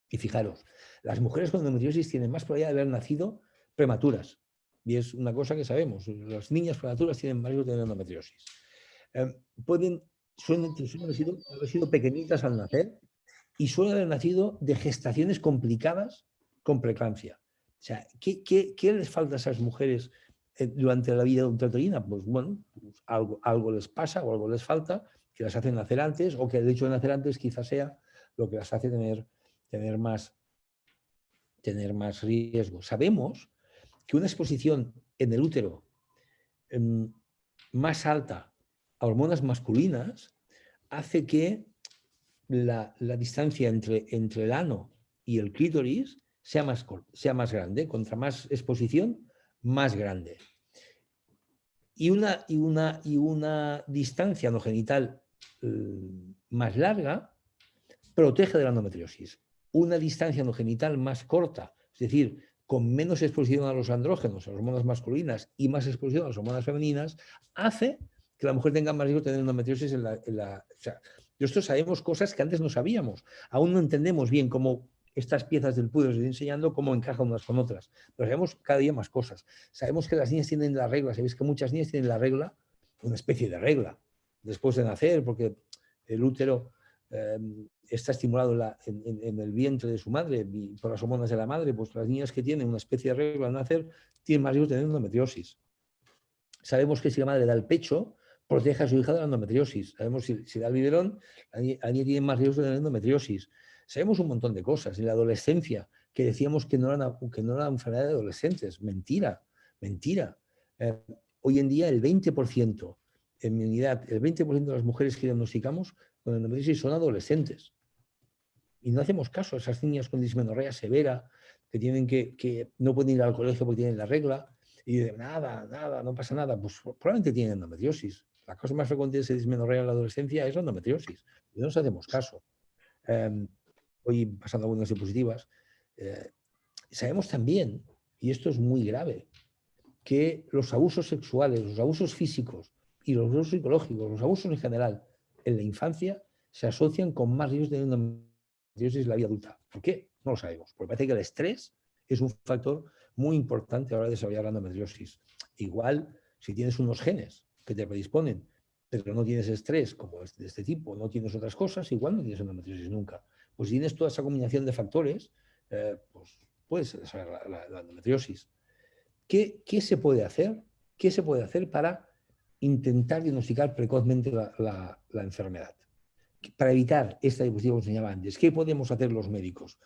Y fijaros, las mujeres con endometriosis tienen más probabilidad de haber nacido prematuras. Y es una cosa que sabemos. Las niñas prematuras tienen más riesgo de tener endometriosis. Suelen haber sido pequeñitas al nacer y suelen haber nacido de gestaciones complicadas con preeclampsia. O sea, ¿qué les falta a esas mujeres durante la vida intrauterina? Pues bueno, pues algo les pasa o algo les falta que las hace nacer antes, o que el hecho de nacer antes quizás sea lo que las hace tener más riesgo. Sabemos que una exposición en el útero más alta a hormonas masculinas hace que la distancia entre el ano y el clítoris sea más grande. Contra más exposición, más grande. Y una distancia anogenital más larga protege de la endometriosis. Una distancia anogenital más corta, es decir, con menos exposición a los andrógenos, a las hormonas masculinas, y más exposición a las hormonas femeninas, hace que la mujer tenga más riesgo de tener endometriosis o sea, nosotros sabemos cosas que antes no sabíamos. Aún no entendemos bien cómo estas piezas del puzzle, estoy enseñando cómo encajan unas con otras. Pero sabemos cada día más cosas. Sabemos que las niñas tienen la regla. Sabéis que muchas niñas tienen la regla, una especie de regla, después de nacer, porque el útero está estimulado en el vientre de su madre por las hormonas de la madre. Pues las niñas que tienen una especie de regla al nacer tienen más riesgo de tener endometriosis. Sabemos que si la madre da el pecho, protege a su hija de la endometriosis. Sabemos si da el biberón, la niña tiene más riesgo de tener endometriosis. Sabemos un montón de cosas. En la adolescencia, que decíamos que no era una enfermedad de adolescentes. Mentira, mentira. Hoy en día el 20%, en mi unidad, el 20% de las mujeres que diagnosticamos con endometriosis son adolescentes. Y no hacemos caso a esas niñas con dismenorrea severa, que no pueden ir al colegio porque tienen la regla, y de nada, no pasa nada. Pues probablemente tienen endometriosis. La causa más frecuente de esa dismenorrea en la adolescencia es la endometriosis. Y no nos hacemos caso. Hoy pasando algunas diapositivas, sabemos también, y esto es muy grave, que los abusos sexuales, los abusos físicos y los abusos psicológicos, los abusos en general en la infancia se asocian con más riesgos de endometriosis en la vida adulta. ¿Por qué? No lo sabemos. Porque parece que el estrés es un factor muy importante a la hora de desarrollar la endometriosis. Igual, si tienes unos genes que te predisponen, pero no tienes estrés como de este tipo, no tienes otras cosas, igual no tienes endometriosis nunca. Pues si tienes toda esa combinación de factores, pues puedes desarrollar la endometriosis. ¿Qué se puede hacer? ¿Qué se puede hacer para intentar diagnosticar precozmente la enfermedad? Para evitar esta diapositiva que os enseñaba antes, ¿qué podemos hacer los médicos?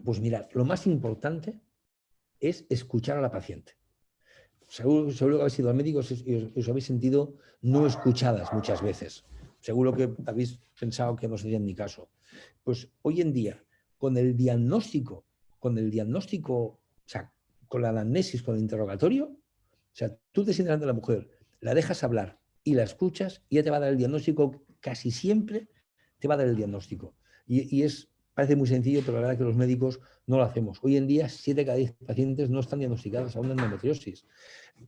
Pues mirad, lo más importante es escuchar a la paciente. Seguro que habéis sido al médico y os habéis sentido no escuchadas muchas veces. Seguro que habéis pensado que no sería en mi caso. Pues hoy en día, con el diagnóstico, o sea, con la anamnesis, con el interrogatorio, o sea, tú te sientas ante la mujer, la dejas hablar y la escuchas y ya te va a dar el diagnóstico, casi siempre te va a dar el diagnóstico. Parece muy sencillo, pero la verdad es que los médicos no lo hacemos. Hoy en día, 7 de cada 10 pacientes no están diagnosticadas aún de endometriosis.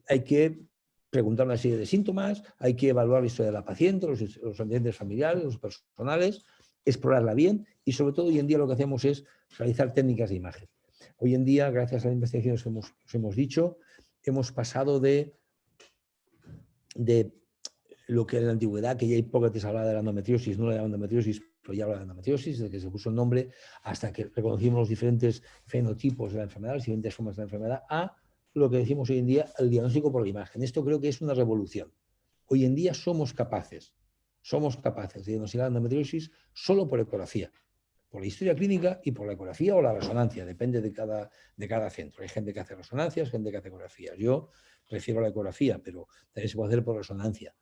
Hay que preguntar una serie de síntomas, hay que evaluar la historia de la paciente, los antecedentes familiares, los personales, explorarla bien y sobre todo hoy en día lo que hacemos es realizar técnicas de imagen. Hoy en día, gracias a las investigaciones que os hemos dicho, hemos pasado de lo que en la antigüedad, que ya Hipócrates hablaba de la endometriosis, no le llamaba endometriosis, pero ya habla de endometriosis, desde que se puso el nombre, hasta que reconocimos los diferentes fenotipos de la enfermedad, las diferentes formas de la enfermedad, a lo que decimos hoy en día, el diagnóstico por la imagen. Esto creo que es una revolución. Hoy en día somos capaces de diagnosticar la endometriosis solo por ecografía, por la historia clínica y por la ecografía o la resonancia, depende de cada centro. Hay gente que hace resonancias, gente que hace ecografías. Yo prefiero la ecografía, pero también se puede hacer por resonancia.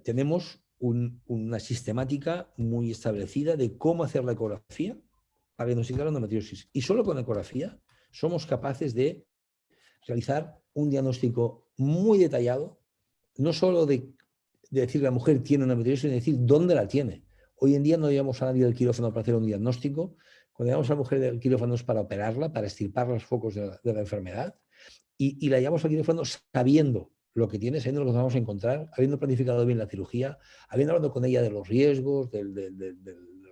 Tenemos una sistemática muy establecida de cómo hacer la ecografía para diagnosticar la endometriosis. Y solo con ecografía somos capaces de realizar un diagnóstico muy detallado, no solo de decir que la mujer tiene endometriosis, sino de decir dónde la tiene. Hoy en día no llevamos a nadie del quirófano para hacer un diagnóstico Cuando llevamos a la mujer del quirófano es para operarla, para extirpar los focos de la enfermedad, y la llevamos al quirófano sabiendo lo que tiene, sabiendo lo que nos vamos a encontrar, habiendo planificado bien la cirugía, habiendo hablado con ella de los riesgos, de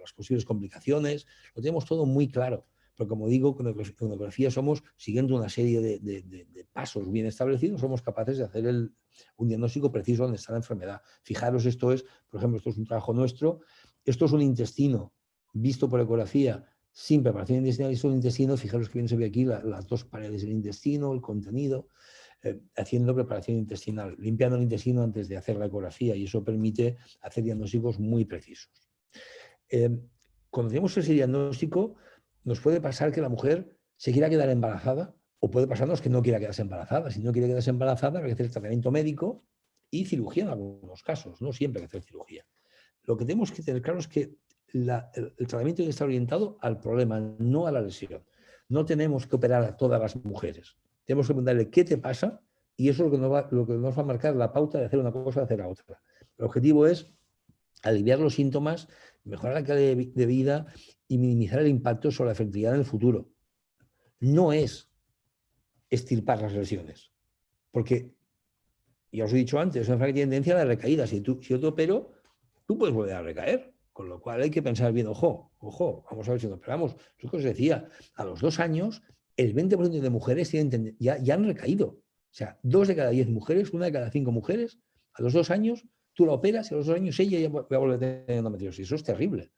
las posibles complicaciones, lo tenemos todo muy claro. Pero como digo, con ecografía somos, siguiendo una serie de pasos bien establecidos, somos capaces de hacer un diagnóstico preciso donde está la enfermedad. Fijaros, esto es, por ejemplo, esto es un trabajo nuestro, esto es un intestino visto por ecografía sin preparación intestinal, y es un intestino, fijaros que bien se ve aquí las dos paredes del intestino, el contenido, haciendo preparación intestinal, limpiando el intestino antes de hacer la ecografía, y eso permite hacer diagnósticos muy precisos. Cuando tenemos ese diagnóstico, nos puede pasar que la mujer se quiera quedar embarazada, o puede pasarnos que no quiera quedarse embarazada. Si no quiere quedarse embarazada, hay que hacer tratamiento médico y cirugía en algunos casos, no siempre hay que hacer cirugía. Lo que tenemos que tener claro es que el tratamiento debe estar orientado al problema, no a la lesión. No tenemos que operar a todas las mujeres. Tenemos que preguntarle qué te pasa, y eso es lo que nos va a marcar la pauta de hacer una cosa, de hacer la otra. El objetivo es aliviar los síntomas, mejorar la calidad de vida y minimizar el impacto sobre la fertilidad en el futuro. No es extirpar las lesiones, porque, ya os he dicho antes, es una enfermedad que tiene tendencia a la recaída. Si yo te opero, tú puedes volver a recaer, con lo cual hay que pensar bien, ojo, vamos a ver si nos operamos. Lo que os decía, a los 2 años, el 20% de mujeres ya han recaído. O sea, 2 de cada 10 mujeres, 1 de cada 5 mujeres, a los 2 años, tú la operas y a los 2 años ella ya va a volver a tener endometriosis. Eso es terrible.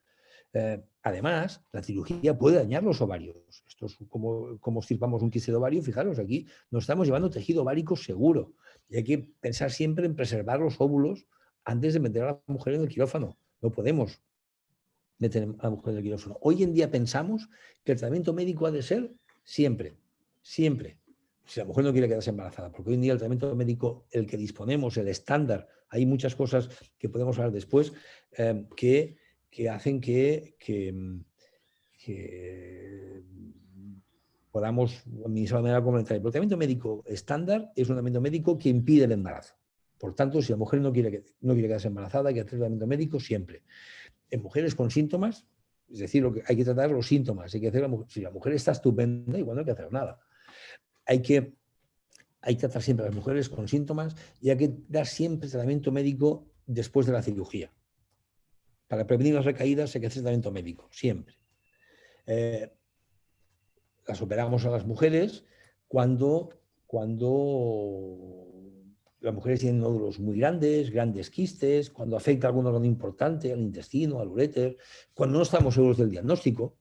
Además, la cirugía puede dañar los ovarios. Esto es como extirpamos un quiste de ovario. Fijaros, aquí nos estamos llevando tejido ovárico seguro. Y hay que pensar siempre en preservar los óvulos antes de meter a la mujer en el quirófano. No podemos meter a la mujer en el quirófano. Hoy en día pensamos que el tratamiento médico ha de ser siempre. Si la mujer no quiere quedarse embarazada, porque hoy en día el tratamiento médico, el que disponemos, el estándar, hay muchas cosas que podemos hablar después, que hacen que podamos administrar de manera complementaria. El tratamiento médico estándar es un tratamiento médico que impide el embarazo. Por tanto, si la mujer no quiere quedarse embarazada, hay que hacer tratamiento médico siempre. En mujeres con síntomas, es decir, hay que tratar los síntomas. Hay que hacer si la mujer está estupenda, igual no hay que hacer nada. Hay que tratar siempre a las mujeres con síntomas y hay que dar siempre tratamiento médico después de la cirugía. Para prevenir las recaídas hay que hacer tratamiento médico, siempre. Las operamos a las mujeres cuando las mujeres tienen nódulos muy grandes quistes, cuando afecta a algún órgano importante, al intestino, al uréter, cuando no estamos seguros del diagnóstico.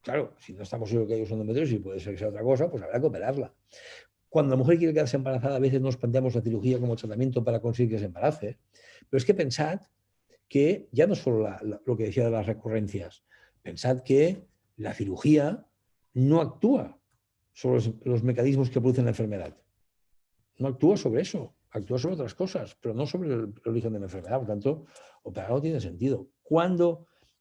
Claro, si no estamos seguros que hay endometriosis, puede ser que sea otra cosa, pues habrá que operarla. Cuando la mujer quiere quedarse embarazada, a veces nos planteamos la cirugía como tratamiento para conseguir que se embarace. Pero es que pensad que ya no solo lo que decía de las recurrencias, pensad que la cirugía no actúa sobre los mecanismos que producen la enfermedad. No actúa sobre eso, actúa sobre otras cosas, pero no sobre el origen de la enfermedad. Por tanto, operar no tiene sentido.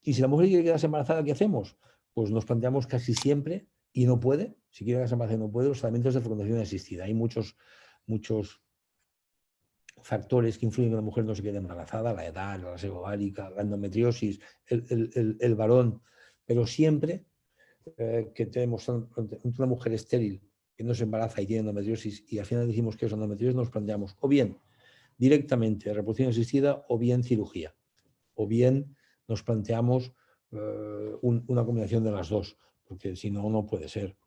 Y si la mujer quiere quedarse embarazada, ¿qué hacemos? Pues nos planteamos casi siempre, y no puede, si quiere quedarse embarazada y no puede, los tratamientos de fecundación asistida. Hay muchos factores que influyen en que la mujer no se quede embarazada: la edad, la base ovárica, la endometriosis, el varón, pero siempre que tenemos una mujer estéril que no se embaraza y tiene endometriosis y al final decimos que es endometriosis, nos planteamos o bien directamente reproducción asistida o bien cirugía, o bien nos planteamos una combinación de las dos, porque si no, no puede ser.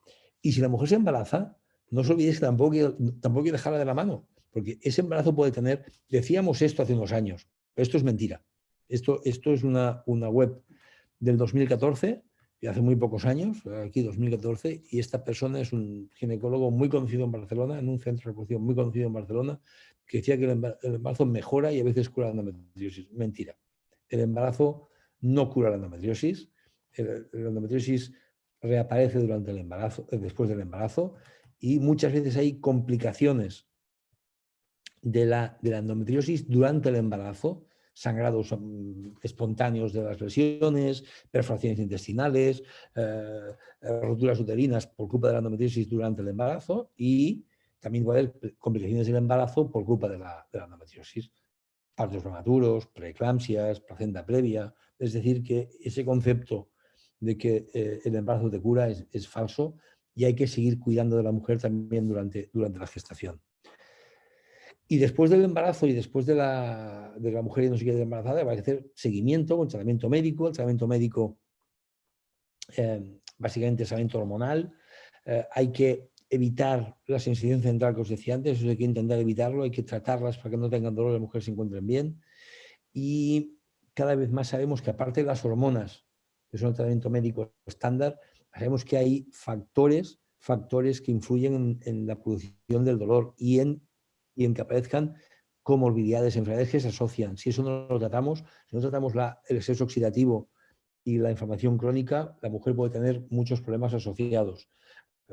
Y si la mujer se embaraza, no os olvidéis que tampoco hay que dejarla de la mano, porque ese embarazo puede tener, decíamos esto hace unos años, pero esto es mentira. Esto es una web del 2014, de hace muy pocos años, aquí 2014, y esta persona es un ginecólogo muy conocido en Barcelona, en un centro de reproducción muy conocido en Barcelona, que decía que el embarazo mejora y a veces cura la endometriosis. Mentira. El embarazo no cura la endometriosis. La endometriosis reaparece durante el embarazo, después del embarazo, y muchas veces hay complicaciones de la endometriosis durante el embarazo, sangrados espontáneos de las lesiones, perforaciones intestinales, roturas uterinas por culpa de la endometriosis durante el embarazo, y también puede haber complicaciones del embarazo por culpa de la endometriosis. Partos prematuros, preeclampsias, placenta previa. Es decir, que ese concepto de que el embarazo te cura es falso y hay que seguir cuidando de la mujer también durante la gestación. Y después del embarazo y después de la mujer y no se quede embarazada, va a hacer seguimiento con tratamiento médico. El tratamiento médico básicamente es tratamiento hormonal. Hay que evitar la sensición central que os decía antes, eso hay que intentar evitarlo, hay que tratarlas para que no tengan dolor y las mujeres se encuentren bien. Y cada vez más sabemos que aparte de las hormonas, que son el tratamiento médico estándar, sabemos que hay factores que influyen en la producción del dolor y en que aparezcan comorbilidades, enfermedades que se asocian. Si eso no lo tratamos, si no tratamos el exceso oxidativo y la inflamación crónica, la mujer puede tener muchos problemas asociados.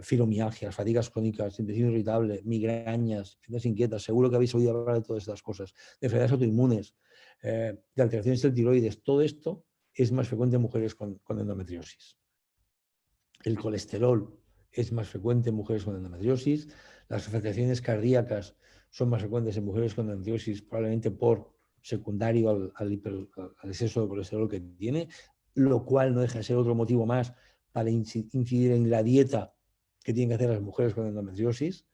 Fibromialgias, fatigas crónicas, intestino irritable, migrañas, fibras inquietas. Seguro que habéis oído hablar de todas estas cosas. De enfermedades autoinmunes, de alteraciones del tiroides. Todo esto es más frecuente en mujeres con endometriosis. El colesterol es más frecuente en mujeres con endometriosis. Las afectaciones cardíacas son más frecuentes en mujeres con endometriosis, probablemente por secundario al exceso de colesterol que tiene, lo cual no deja de ser otro motivo más para incidir en la dieta que tienen que hacer las mujeres con endometriosis.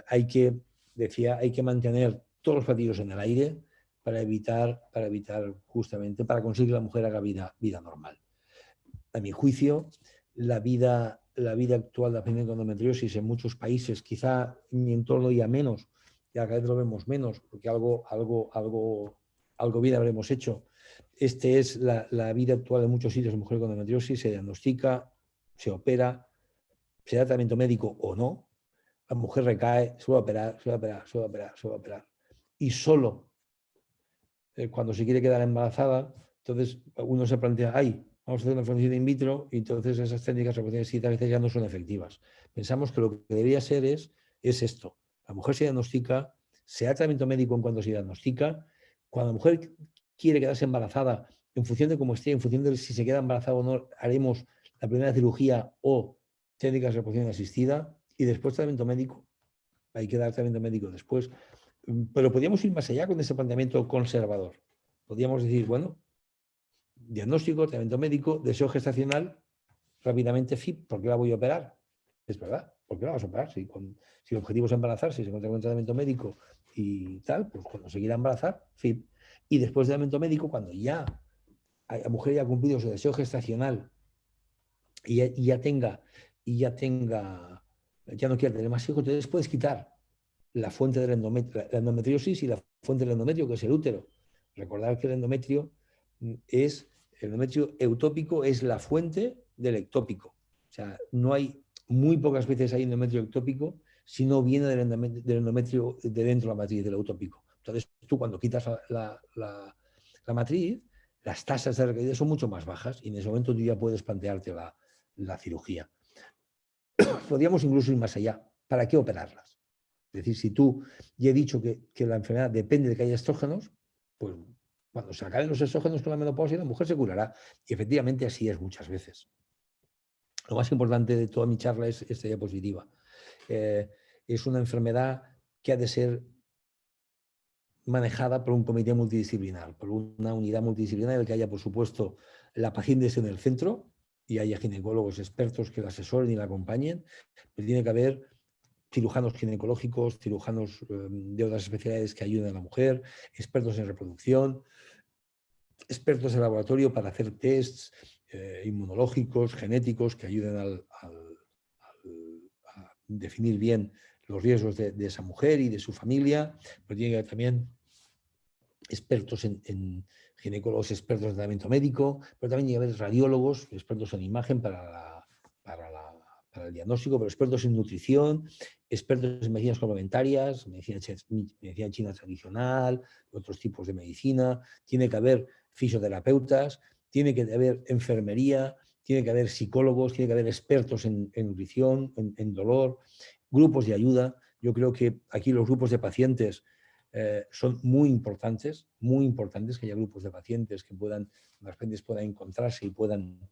Hay que mantener todos los platillos en el aire para evitar justamente, para conseguir que la mujer haga vida normal. A mi juicio, la vida actual de la paciente con endometriosis en muchos países, quizá en mi entorno ya menos, ya cada vez lo vemos menos, porque algo bien habremos hecho. Este es la vida actual de muchos sitios de mujeres con endometriosis. Se diagnostica, se opera, se da tratamiento médico o no, la mujer recae, se va a operar. Y solo cuando se quiere quedar embarazada, entonces uno se plantea, vamos a hacer una fecundación in vitro, y entonces esas técnicas de fecundación a veces ya no son efectivas. Pensamos que lo que debería ser es esto. La mujer se diagnostica, se da tratamiento médico en cuanto se diagnostica. Cuando la mujer quiere quedarse embarazada, en función de cómo esté, en función de si se queda embarazada o no, haremos la primera cirugía o técnicas de reproducción asistida, y después tratamiento médico. Hay que dar tratamiento médico después. Pero podríamos ir más allá con ese planteamiento conservador. Podríamos decir, bueno, diagnóstico, tratamiento médico, deseo gestacional, rápidamente FIP, ¿por qué la voy a operar? Es verdad, ¿por qué la vas a operar? Si el objetivo es embarazarse, si se encuentra con tratamiento médico y tal, pues cuando se quiera embarazar, FIP. Y después del tratamiento médico, cuando ya la mujer ya ha cumplido su deseo gestacional y ya no quiere tener más hijos, entonces puedes quitar la fuente de la endometriosis y la fuente del endometrio, que es el útero. Recordad que el endometrio eutópico es la fuente del ectópico. O sea, no hay, muy pocas veces hay endometrio ectópico si no viene del endometrio de dentro de la matriz, del eutópico. Entonces, tú cuando quitas la matriz, las tasas de recaída son mucho más bajas y en ese momento tú ya puedes plantearte la cirugía. Podríamos incluso ir más allá. ¿Para qué operarlas? Es decir, si tú ya he dicho que la enfermedad depende de que haya estrógenos, pues cuando se acaben los estrógenos con la menopausia, la mujer se curará. Y efectivamente así es muchas veces. Lo más importante de toda mi charla es esta diapositiva. Es una enfermedad que ha de ser manejada por un comité multidisciplinar, por una unidad multidisciplinar en la que haya, por supuesto, la paciente en el centro y haya ginecólogos expertos que la asesoren y la acompañen, pero tiene que haber cirujanos ginecológicos, cirujanos de otras especialidades que ayuden a la mujer, expertos en reproducción, expertos en laboratorio para hacer tests inmunológicos, genéticos, que ayuden a definir bien los riesgos de esa mujer y de su familia, pero tiene que haber también expertos en ginecólogos, expertos en tratamiento médico, pero también tiene que haber radiólogos, expertos en imagen para el diagnóstico, pero expertos en nutrición, expertos en medicinas complementarias, medicina china tradicional, otros tipos de medicina. Tiene que haber fisioterapeutas, tiene que haber enfermería, tiene que haber psicólogos, tiene que haber expertos en nutrición, en dolor, grupos de ayuda. Yo creo que aquí los grupos de pacientes son muy importantes, que haya grupos de pacientes que las pacientes puedan encontrarse y puedan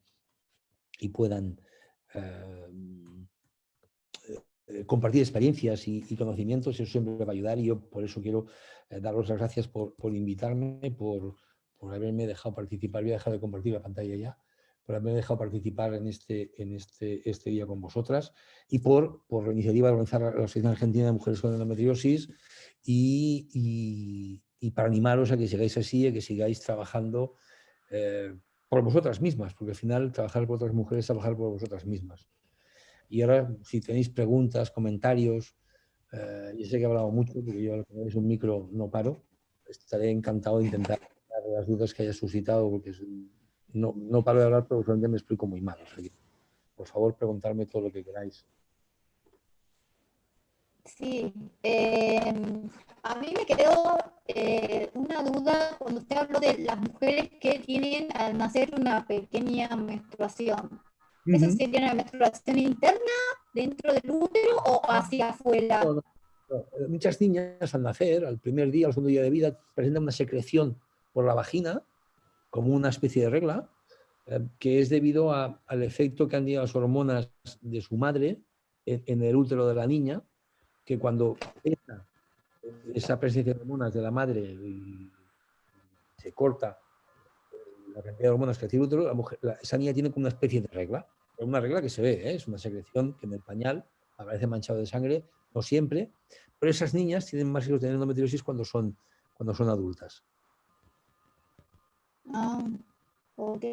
compartir experiencias y conocimientos. Eso siempre me va a ayudar, y yo por eso quiero daros las gracias por invitarme, por haberme dejado participar. Voy a dejar de compartir la pantalla ya, por haberme dejado participar en este día con vosotras y por la iniciativa de organizar la Asociación Argentina de Mujeres con Endometriosis y para animaros a que sigáis así, a que sigáis trabajando por vosotras mismas, porque al final trabajar por otras mujeres es trabajar por vosotras mismas. Y ahora, si tenéis preguntas, comentarios, yo sé que he hablado mucho, porque yo, cuando veis un micro, no paro. Estaré encantado de intentar dar las dudas que haya suscitado, porque no paro de hablar, pero usualmente me explico muy mal. O sea que, por favor, preguntarme todo lo que queráis. Sí, a mí me quedó una duda cuando usted habló de las mujeres que tienen al nacer una pequeña menstruación. ¿Esa sería una menstruación interna dentro del útero o hacia afuera? No. Muchas niñas al nacer, al primer día, al segundo día de vida, presentan una secreción por la vagina, como una especie de regla, que es debido al efecto que han tenido las hormonas de su madre en el útero de la niña, que cuando esa presencia de hormonas de la madre se corta la cantidad de hormonas que tiene el útero, esa niña tiene como una especie de regla. Una regla que se ve, es una secreción que en el pañal aparece manchado de sangre, no siempre, pero esas niñas tienen más riesgo de tener endometriosis cuando son adultas. Ah, ok.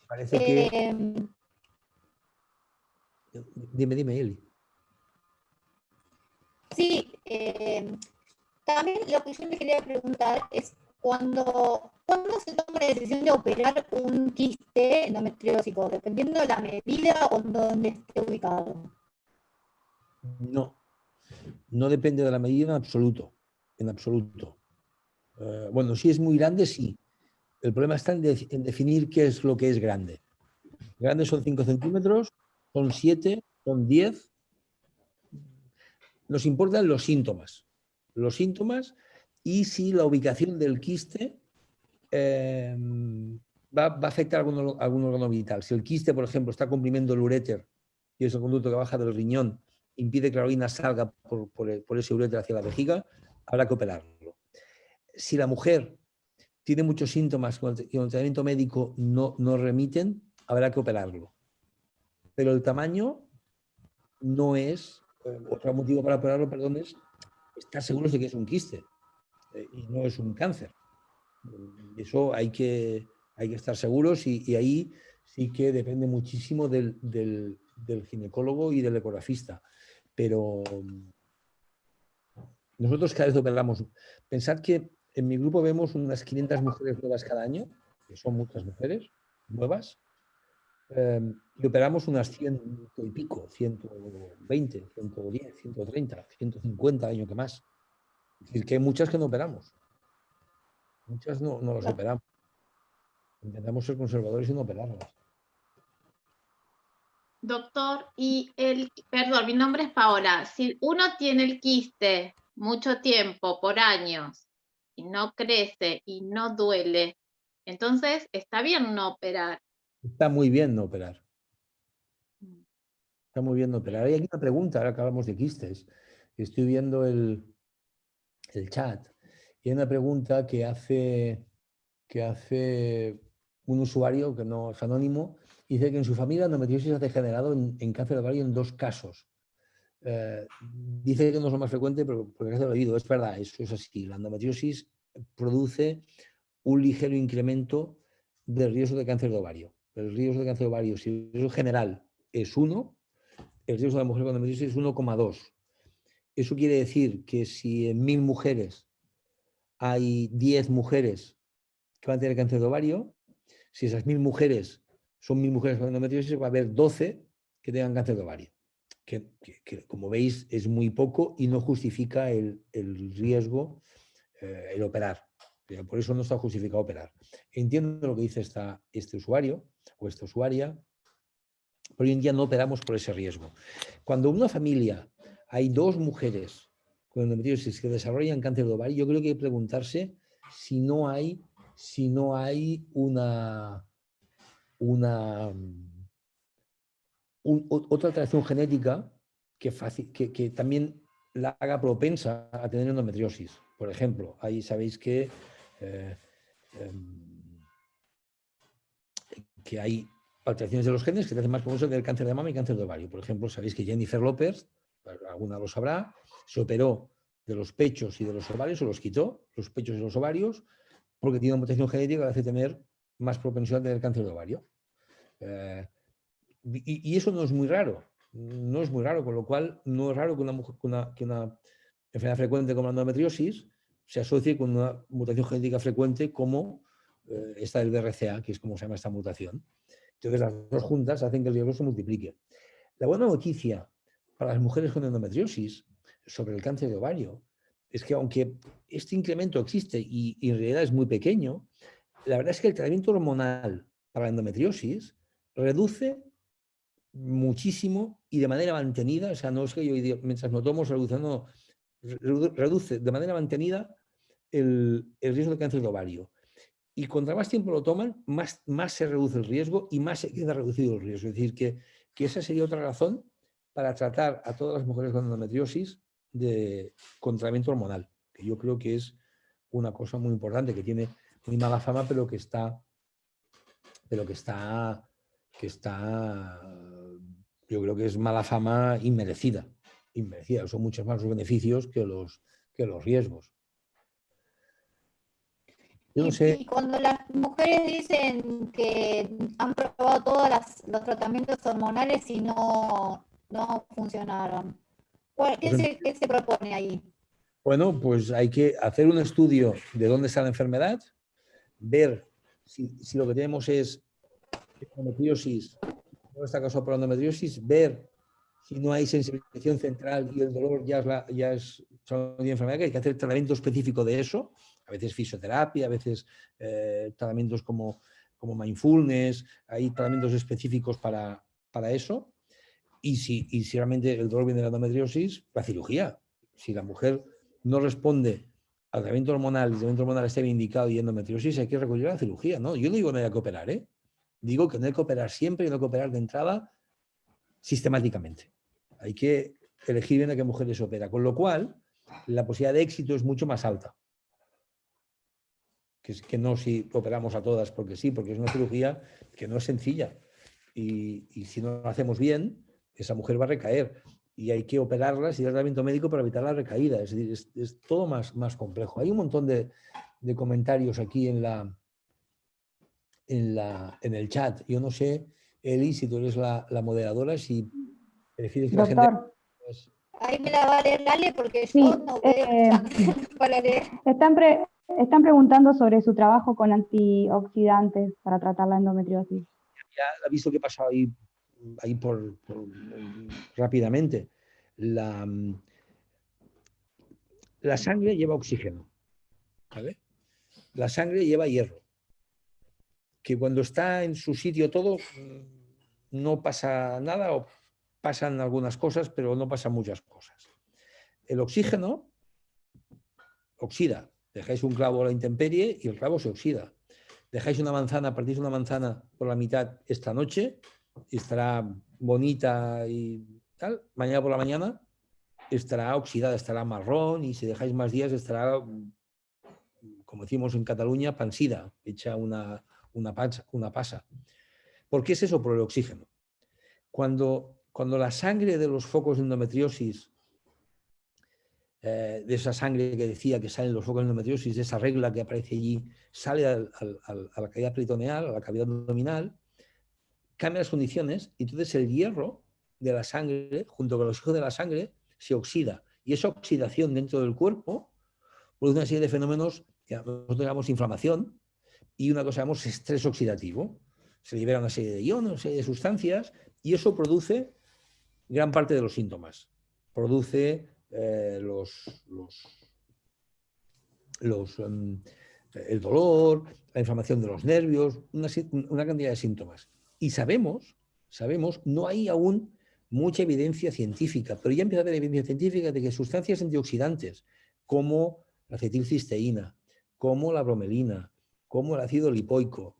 Parece que... Dime, Eli. Sí, también lo que yo le quería preguntar es ¿cuándo se toma la decisión de operar un quiste endometriósico? Dependiendo de la medida o donde esté ubicado. No depende de la medida en absoluto. En absoluto. Bueno, si es muy grande, sí. El problema está en definir qué es lo que es grande. Grande son 5 centímetros, son 7, son 10. Nos importan los síntomas. Los síntomas y si la ubicación del quiste va a afectar a algún órgano vital. Si el quiste, por ejemplo, está comprimiendo el uréter, y es el conducto que baja del riñón, impide que la orina salga por ese uréter hacia la vejiga, habrá que operarlo. Si la mujer tiene muchos síntomas y con el tratamiento médico no remiten, habrá que operarlo. Pero el tamaño no es, otro motivo para operarlo, perdón, es estar seguros de que es un quiste y no es un cáncer. Eso hay que estar seguros y ahí sí que depende muchísimo del ginecólogo y del ecografista. Pero nosotros cada vez operamos. Pensad que en mi grupo vemos unas 500 mujeres nuevas cada año, que son muchas mujeres nuevas, y operamos unas 100 y pico, 120, 110, 130, 150 años que más. Es decir, que hay muchas que no operamos. Muchas no las operamos. Intentamos ser conservadores y no operarlas. Doctor, perdón, mi nombre es Paola. Si uno tiene el quiste mucho tiempo, por años, y no crece y no duele, entonces está bien no operar. Está muy bien no operar. Está muy bien no operar. Hay aquí una pregunta, ahora que hablamos de quistes. Estoy viendo el chat y hay una pregunta que hace un usuario que no es anónimo y dice que en su familia la endometriosis ha degenerado en cáncer de ovario en 2 casos. Dice que no es lo más frecuente, pero porque lo he oído. Es verdad, eso es así. La endometriosis produce un ligero incremento del riesgo de cáncer de ovario. El riesgo de cáncer de ovario, si el riesgo general es 1, el riesgo de la mujer con endometriosis es 1,2. Eso quiere decir que si en 1000 mujeres hay 10 mujeres que van a tener cáncer de ovario, si esas 1000 mujeres son 1000 mujeres con endometriosis, va a haber 12 que tengan cáncer de ovario. Que como veis es muy poco y no justifica el riesgo, el operar. Por eso no está justificado operar. Entiendo lo que dice este usuario o esta usuaria, pero hoy en día no operamos por ese riesgo. Cuando en una familia hay 2 mujeres con endometriosis que desarrollan cáncer de ovario, yo creo que hay que preguntarse si no hay otra alteración genética que también la haga propensa a tener endometriosis. Por ejemplo, ahí sabéis que hay alteraciones de los genes que te hacen más propenso a tener cáncer de mama y cáncer de ovario. Por ejemplo, sabéis que Jennifer López, alguna lo sabrá, se operó de los pechos y de los ovarios, o los quitó, los pechos y los ovarios, porque tiene una mutación genética que le hace tener más propensión a tener cáncer de ovario. Y eso no es muy raro, no es muy raro, con lo cual no es raro que una enfermedad frecuente como la endometriosis se asocie con una mutación genética frecuente como esta del BRCA, que es como se llama esta mutación. Entonces las dos juntas hacen que el riesgo se multiplique. La buena noticia para las mujeres con endometriosis sobre el cáncer de ovario es que aunque este incremento existe y en realidad es muy pequeño, la verdad es que el tratamiento hormonal para la endometriosis reduce muchísimo y de manera mantenida, o sea, no es que yo mientras no tomo solución, reduce de manera mantenida el riesgo de cáncer de ovario. Y contra más tiempo lo toman, más se reduce el riesgo y más se queda reducido el riesgo. Es decir, que esa sería otra razón para tratar a todas las mujeres con endometriosis con tratamiento hormonal, que yo creo que es una cosa muy importante, que tiene muy mala fama, pero que está yo creo que es mala fama inmerecida. Son muchos más los beneficios que los riesgos. Yo no sé. Y cuando las mujeres dicen que han probado todos los tratamientos hormonales y no funcionaron, ¿qué se propone ahí? Bueno, pues hay que hacer un estudio de dónde está la enfermedad, ver si lo que tenemos es endometriosis, no está causado por endometriosis, ver si no hay sensibilización central y el dolor ya es una enfermedad, que hay que hacer tratamiento específico de eso, a veces fisioterapia, a veces tratamientos como mindfulness, hay tratamientos específicos para eso, y si realmente el dolor viene de la endometriosis, la cirugía. Si la mujer no responde al tratamiento hormonal, el tratamiento hormonal está bien indicado y endometriosis, hay que recurrir a la cirugía, ¿no? Yo no digo que no haya que operar, ¿eh? Digo que no hay que operar siempre y no hay que operar de entrada sistemáticamente. Hay que elegir bien a qué mujeres se opera, con lo cual la posibilidad de éxito es mucho más alta. Que no si operamos a todas porque sí, porque es una cirugía que no es sencilla. Y si no lo hacemos bien, esa mujer va a recaer. Y hay que operarlas y dar tratamiento médico para evitar la recaída. Es decir, es todo más complejo. Hay un montón de comentarios aquí en el chat. Yo no sé, Eli, si tú eres la moderadora, si prefieres que Doctor. la gente... Ahí me la va a leer Lale porque Sí, yo no veo el chat para leer. Están preguntando sobre su trabajo con antioxidantes para tratar la endometriosis. Ya ha visto que he pasado ahí rápidamente. La sangre lleva oxígeno, ¿vale? La sangre lleva hierro, que cuando está en su sitio todo no pasa nada o pasan algunas cosas, pero no pasan muchas cosas. El oxígeno oxida. Dejáis un clavo a la intemperie y el clavo se oxida. Dejáis una manzana, partís una manzana por la mitad esta noche y estará bonita y tal. Mañana por la mañana estará oxidada, estará marrón, y si dejáis más días estará, como decimos en Cataluña, pansida, hecha una pasa. ¿Por qué es eso? Por el oxígeno. Cuando la sangre de los focos de endometriosis, de esa sangre que decía que salen los focos de endometriosis, de esa regla que aparece allí, sale a la cavidad peritoneal, a la cavidad abdominal, cambia las condiciones, y entonces el hierro de la sangre, junto con el oxígeno de la sangre, se oxida. Y esa oxidación dentro del cuerpo produce una serie de fenómenos que nosotros llamamos inflamación y una cosa que llamamos estrés oxidativo. Se libera una serie de iones, una serie de sustancias, y eso produce gran parte de los síntomas. Produce el dolor, la inflamación de los nervios, una cantidad de síntomas. Y sabemos, no hay aún mucha evidencia científica, pero ya empieza a haber evidencia científica de que sustancias antioxidantes como la acetilcisteína, como la bromelina, como el ácido lipoico,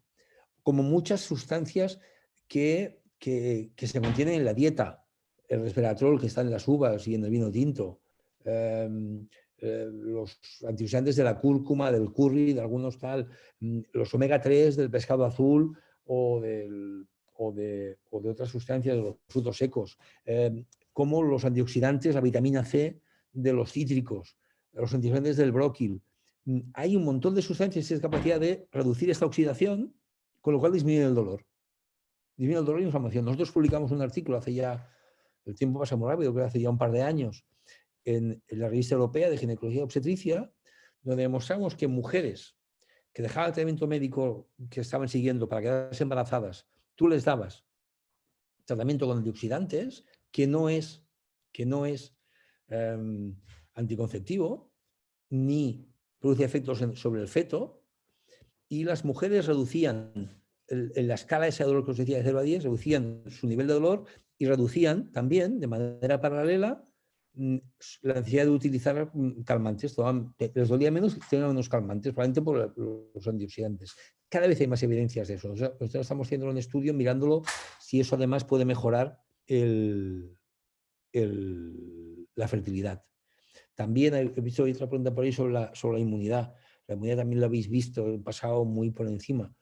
como muchas sustancias que se contienen en la dieta, el resveratrol que está en las uvas y en el vino tinto, los antioxidantes de la cúrcuma, del curry, de algunos tal, los omega 3 del pescado azul o del o de otras sustancias de los frutos secos, como los antioxidantes, la vitamina C de los cítricos, los antioxidantes del bróquil. Hay un montón de sustancias que tienen capacidad de reducir esta oxidación, con lo cual disminuye el dolor. Disminuye el dolor y la inflamación. Nosotros publicamos un artículo hace ya, el tiempo pasa muy rápido, creo que hace ya un par de años, en la revista europea de ginecología y obstetricia, donde demostramos que mujeres que dejaban el tratamiento médico que estaban siguiendo para quedarse embarazadas, tú les dabas tratamiento con antioxidantes que no es anticonceptivo, ni produce efectos sobre el feto, y las mujeres reducían en la escala esa de dolor que os decía de 0 a 10, reducían su nivel de dolor y reducían también, de manera paralela, la necesidad de utilizar calmantes. Les dolía menos, tenían menos calmantes, probablemente por los antioxidantes. Cada vez hay más evidencias de eso. Nosotros estamos haciendo un estudio mirándolo si eso además puede mejorar la fertilidad. También he visto otra pregunta por ahí sobre la inmunidad. La inmunidad también la habéis visto, he pasado muy por encima.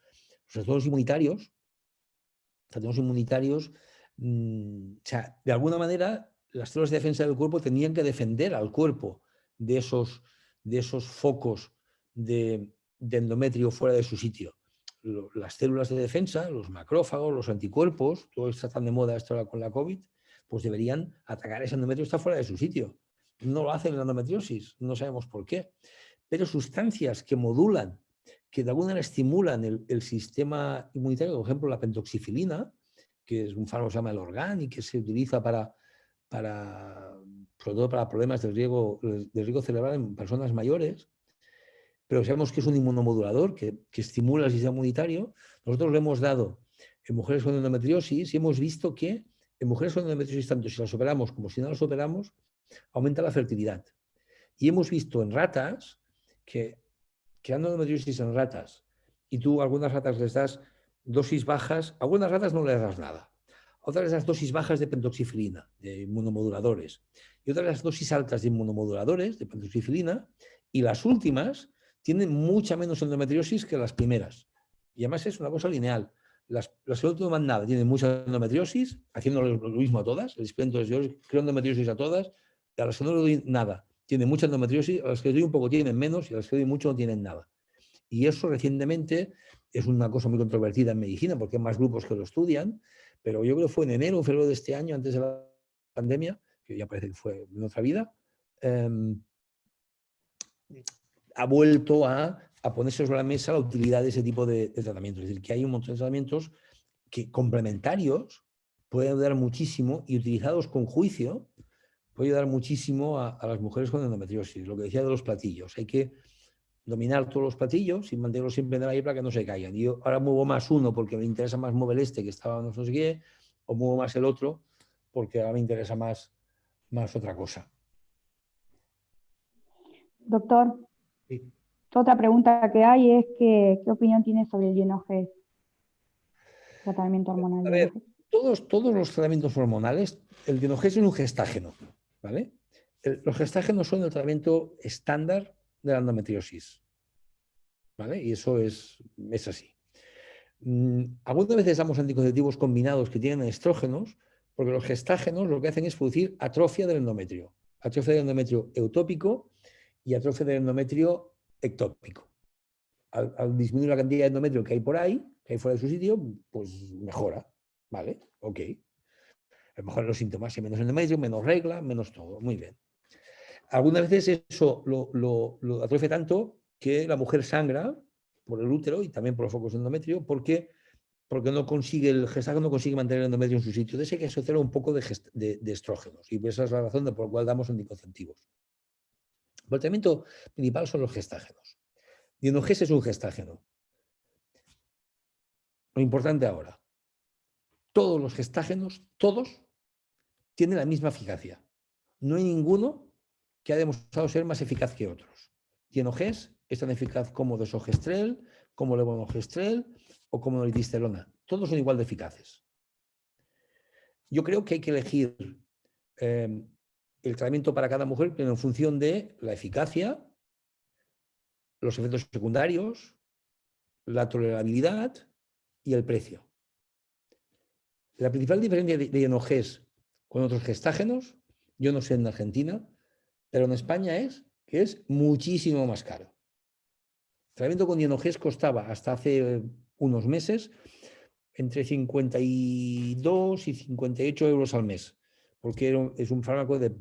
Los trastornos inmunitarios, o sea, de alguna manera, las células de defensa del cuerpo tenían que defender al cuerpo de esos focos de endometrio fuera de su sitio. Las células de defensa, los macrófagos, los anticuerpos, todo está tan de moda esto ahora con la COVID, pues deberían atacar ese endometrio que está fuera de su sitio. No lo hacen en la endometriosis, no sabemos por qué. Pero sustancias que modulan, que de alguna manera estimulan el sistema inmunitario, por ejemplo la pentoxifilina, que es un fármaco que se llama el Organ y que se utiliza sobre todo para problemas de riesgo cerebral en personas mayores, pero sabemos que es un inmunomodulador que estimula el sistema inmunitario. Nosotros lo hemos dado en mujeres con endometriosis y hemos visto que en mujeres con endometriosis, tanto si las operamos como si no las operamos, aumenta la fertilidad. Y hemos visto en ratas que dando endometriosis en ratas, y tú a algunas ratas les das dosis bajas, a algunas ratas no les das nada. A otras les das dosis bajas de pentoxifilina, de inmunomoduladores. Y otras las dosis altas de inmunomoduladores, de pentoxifilina, y las últimas tienen mucha menos endometriosis que las primeras. Y además es una cosa lineal. Las que no toman nada tienen mucha endometriosis, haciendo lo mismo a todas. El experimento es yo creo endometriosis a todas, y a las que no le doy nada tienen mucha endometriosis, a las que le doy un poco tienen menos y a las que le doy mucho no tienen nada. Y eso recientemente es una cosa muy controvertida en medicina porque hay más grupos que lo estudian, pero yo creo que fue en enero o febrero de este año, antes de la pandemia, que ya parece que fue en otra vida, ha vuelto a ponerse sobre la mesa la utilidad de ese tipo de tratamientos. Es decir, que hay un montón de tratamientos que complementarios pueden ayudar muchísimo y utilizados con juicio puede ayudar muchísimo a las mujeres con endometriosis. Lo que decía de los platillos, hay que dominar todos los platillos y mantenerlos siempre en el aire para que no se caigan. Yo ahora muevo más uno porque me interesa más mover este que estaba no sé qué, o muevo más el otro porque ahora me interesa más otra cosa. Doctor, sí. Otra pregunta que hay es ¿qué opinión tiene sobre el Bienogés? Tratamiento hormonal. A ver, todos los tratamientos hormonales, el Bienogés es un gestágeno, ¿vale? Los gestágenos son el tratamiento estándar de la endometriosis, ¿vale? Y eso es así. Algunas veces damos anticonceptivos combinados que tienen estrógenos, porque los gestágenos lo que hacen es producir atrofia del endometrio eutópico y atrofia del endometrio ectópico. Al disminuir la cantidad de endometrio que hay por ahí, que hay fuera de su sitio, pues mejora, ¿vale? Ok. Mejoran los síntomas, hay menos endometrio, menos regla, menos todo, muy bien. Algunas veces eso lo atrofia tanto que la mujer sangra por el útero y también por los focos de endometrio porque no consigue, el gestágeno no consigue mantener el endometrio en su sitio. Entonces hay que asociar un poco de estrógenos y esa es la razón por la cual damos anticonceptivos. El tratamiento principal son los gestágenos. Bienogés es un gestágeno. Lo importante ahora, todos los gestágenos, todos, tienen la misma eficacia. No hay ninguno que ha demostrado ser más eficaz que otros. Bienogés es tan eficaz como desogestrel, como levonorgestrel o como nolitisterona. Todos son igual de eficaces. Yo creo que hay que elegir el tratamiento para cada mujer pero en función de la eficacia, los efectos secundarios, la tolerabilidad y el precio. La principal diferencia de Inoges con otros gestágenos, yo no sé en Argentina, pero en España es que es muchísimo más caro. El tratamiento con Inoges costaba hasta hace unos meses entre 52 y 58 euros al mes, porque es un fármaco de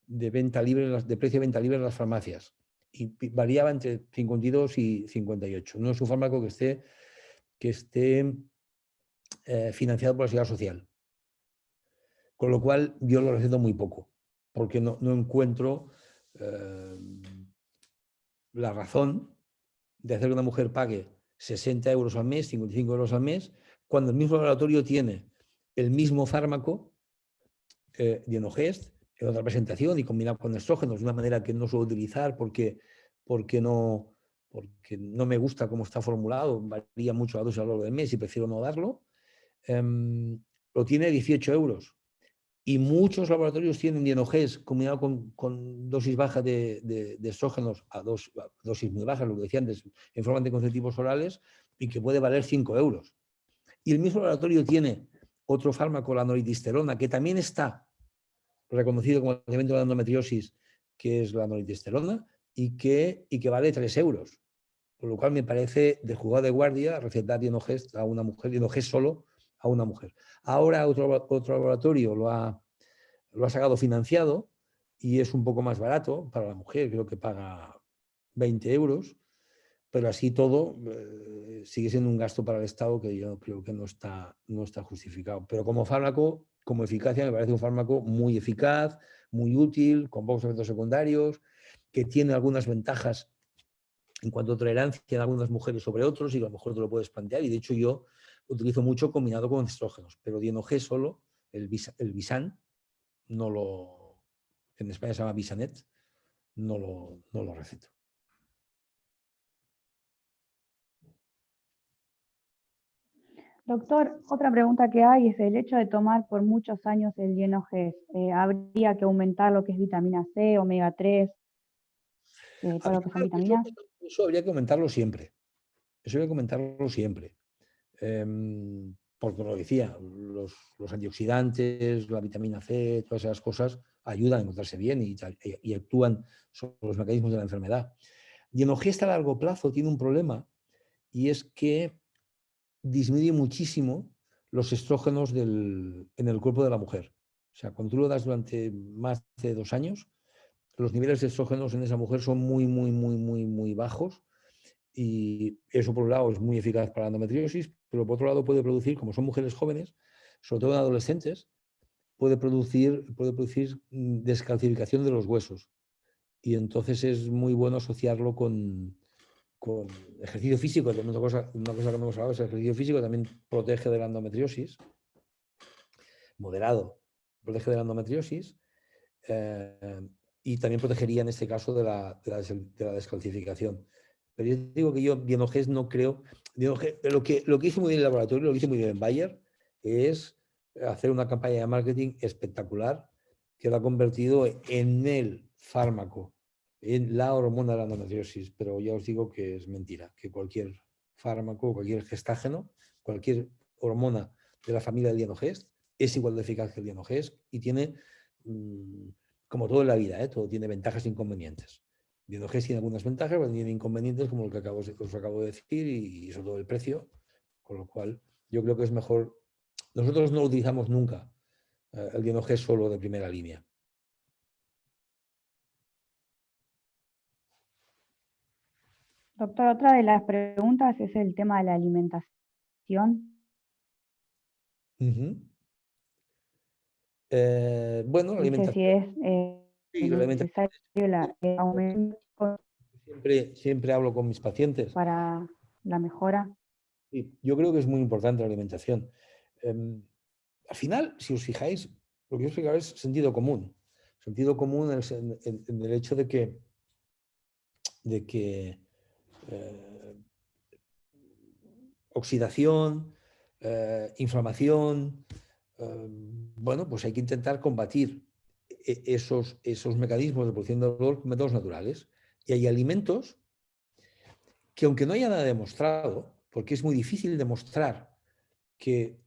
venta libre, de precio de venta libre en las farmacias, y variaba entre 52 y 58. No es un fármaco que esté financiado por la Seguridad Social. Con lo cual yo lo receto muy poco, porque no encuentro la razón de hacer que una mujer pague 60 euros al mes, 55 euros al mes, cuando el mismo laboratorio tiene el mismo fármaco, Dienogest, en otra presentación y combinado con estrógenos de una manera que no suelo utilizar porque no me gusta cómo está formulado, varía mucho la dosis a lo largo del mes y prefiero no darlo, lo tiene 18 euros. Y muchos laboratorios tienen Dienogest combinado con dosis baja de estrógenos a dosis muy bajas, lo que decía antes, en forma de anticonceptivos orales, y que puede valer 5 euros. Y el mismo laboratorio tiene otro fármaco, la noridisterona, que también está reconocido como tratamiento de la endometriosis, que es la noridisterona, y que vale 3 euros. Por lo cual me parece de jugada de guardia recetar Dienogest a una mujer, Dienogest solo a una mujer. Ahora otro laboratorio lo ha sacado financiado y es un poco más barato para la mujer, creo que paga 20 euros, pero así todo sigue siendo un gasto para el Estado que yo creo que no está justificado. Pero como fármaco, como eficacia, me parece un fármaco muy eficaz, muy útil, con pocos efectos secundarios, que tiene algunas ventajas en cuanto a tolerancia en algunas mujeres sobre otros, y a lo mejor te lo puedes plantear, y de hecho yo lo utilizo mucho combinado con estrógenos, pero Dienogest solo, el Visan, en España se llama Visanet, no lo receto. Doctor, otra pregunta que hay es el hecho de tomar por muchos años el Dienogest. ¿Habría que aumentar lo que es vitamina C, omega 3, todo lo que son vitaminas? Eso habría que aumentarlo siempre. Porque lo decía, los antioxidantes, la vitamina C, todas esas cosas ayudan a encontrarse bien y actúan sobre los mecanismos de la enfermedad. Dienogest a largo plazo tiene un problema, y es que disminuye muchísimo los estrógenos en el cuerpo de la mujer. O sea, cuando tú lo das durante más de 2 años, los niveles de estrógenos en esa mujer son muy, muy, muy, muy, muy bajos, y eso por un lado es muy eficaz para la endometriosis, pero por otro lado puede producir, como son mujeres jóvenes, sobre todo en adolescentes, puede producir descalcificación de los huesos, y entonces es muy bueno asociarlo con ejercicio físico. Una cosa que no hemos hablado es el ejercicio físico, también protege de la endometriosis, moderado, protege de la endometriosis, y también protegería en este caso de la descalcificación. Pero yo digo que yo Dienogest no creo. Lo que hizo muy bien el laboratorio, lo que hizo muy bien en Bayer, es hacer una campaña de marketing espectacular que lo ha convertido en el fármaco, en la hormona de la endometriosis. Pero ya os digo que es mentira, que cualquier fármaco, cualquier gestágeno, cualquier hormona de la familia del Dienogest es igual de eficaz que el Dienogest, y tiene, como todo en la vida, todo tiene ventajas e inconvenientes. Dienogest tiene algunas ventajas, pero tiene inconvenientes como lo que os acabo de decir, y sobre todo el precio, con lo cual yo creo que es mejor. Nosotros no utilizamos nunca el Dienogest solo de primera línea. Doctor, otra de las preguntas es el tema de la alimentación. Bueno, la alimentación. No sé si es necesario el aumento Siempre hablo con mis pacientes. para la mejora. Sí, yo creo que es muy importante la alimentación. Al final, si os fijáis, lo que os fijáis es sentido común. Sentido común en el hecho de que oxidación, inflamación, bueno, pues hay que intentar combatir esos mecanismos de producción de dolor con métodos naturales. Y hay alimentos que, aunque no haya nada demostrado, porque es muy difícil demostrar que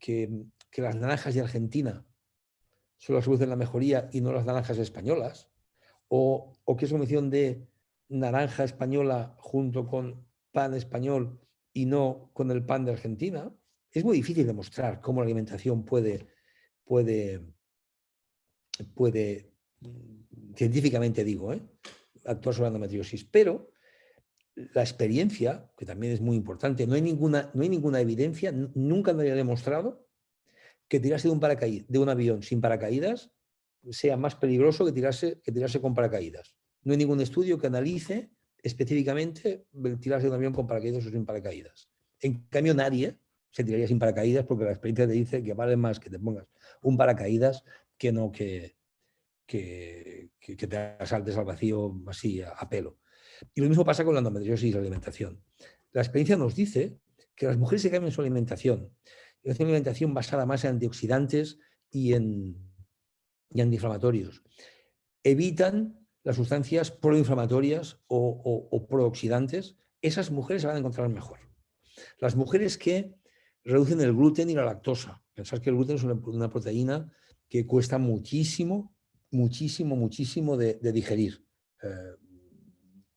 que las naranjas de Argentina solo producen la mejoría y no las naranjas españolas, o qué es una mención de naranja española junto con pan español y no con el pan de Argentina. Es muy difícil demostrar cómo la alimentación puede científicamente digo, actuar sobre la endometriosis, pero la experiencia, que también es muy importante, no hay ninguna evidencia, nunca nadie ha demostrado que tirarse de un avión sin paracaídas sea más peligroso que tirarse con paracaídas. No hay ningún estudio que analice específicamente tirarse de un avión con paracaídas o sin paracaídas. En cambio, nadie se tiraría sin paracaídas porque la experiencia te dice que vale más que te pongas un paracaídas que no que te saltes al vacío así a pelo. Y lo mismo pasa con la endometriosis y la alimentación. La experiencia nos dice que las mujeres que cambian su alimentación, y hacen una alimentación basada más en antioxidantes y antiinflamatorios, evitan las sustancias proinflamatorias o prooxidantes, esas mujeres se van a encontrar mejor. Las mujeres que reducen el gluten y la lactosa. Pensad que el gluten es una proteína que cuesta muchísimo de digerir.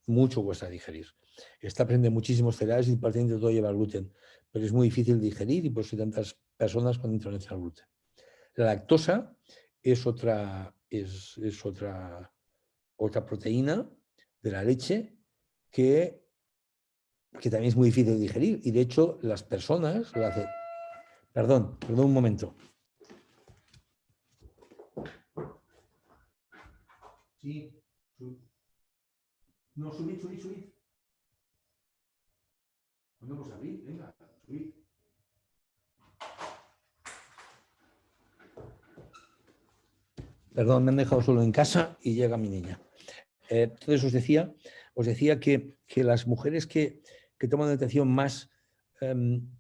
Mucho cuesta digerir. Está presente en muchísimos cereales y prácticamente todo lleva gluten, pero es muy difícil de digerir y por eso hay tantas personas con intolerancia al gluten. La lactosa es otra proteína de la leche que también es muy difícil de digerir y de hecho las personas lo hacen. Perdón un momento. Sí. No, subid. Bueno, pues abrid, venga, subid. Perdón, me han dejado solo en casa y llega mi niña. Entonces os decía que las mujeres que toman una alimentación más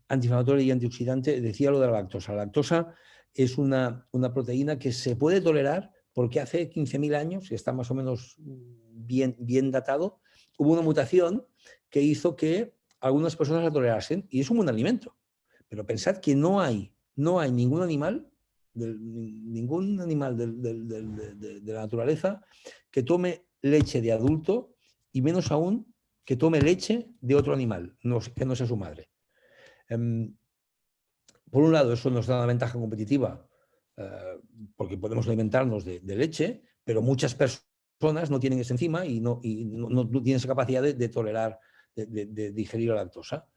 antiinflamatoria y antioxidante, decía lo de la lactosa. La lactosa es una proteína que se puede tolerar porque hace 15.000 años, y está más o menos bien datado, hubo una mutación que hizo que algunas personas la tolerasen y es un buen alimento. Pero pensad que no hay ningún animal de la naturaleza que tome leche de adulto y menos aún que tome leche de otro animal, que no sea su madre. Por un lado, eso nos da una ventaja competitiva porque podemos alimentarnos de leche, pero muchas personas no tienen esa enzima y no tienen esa capacidad de tolerar, de digerir la lactosa.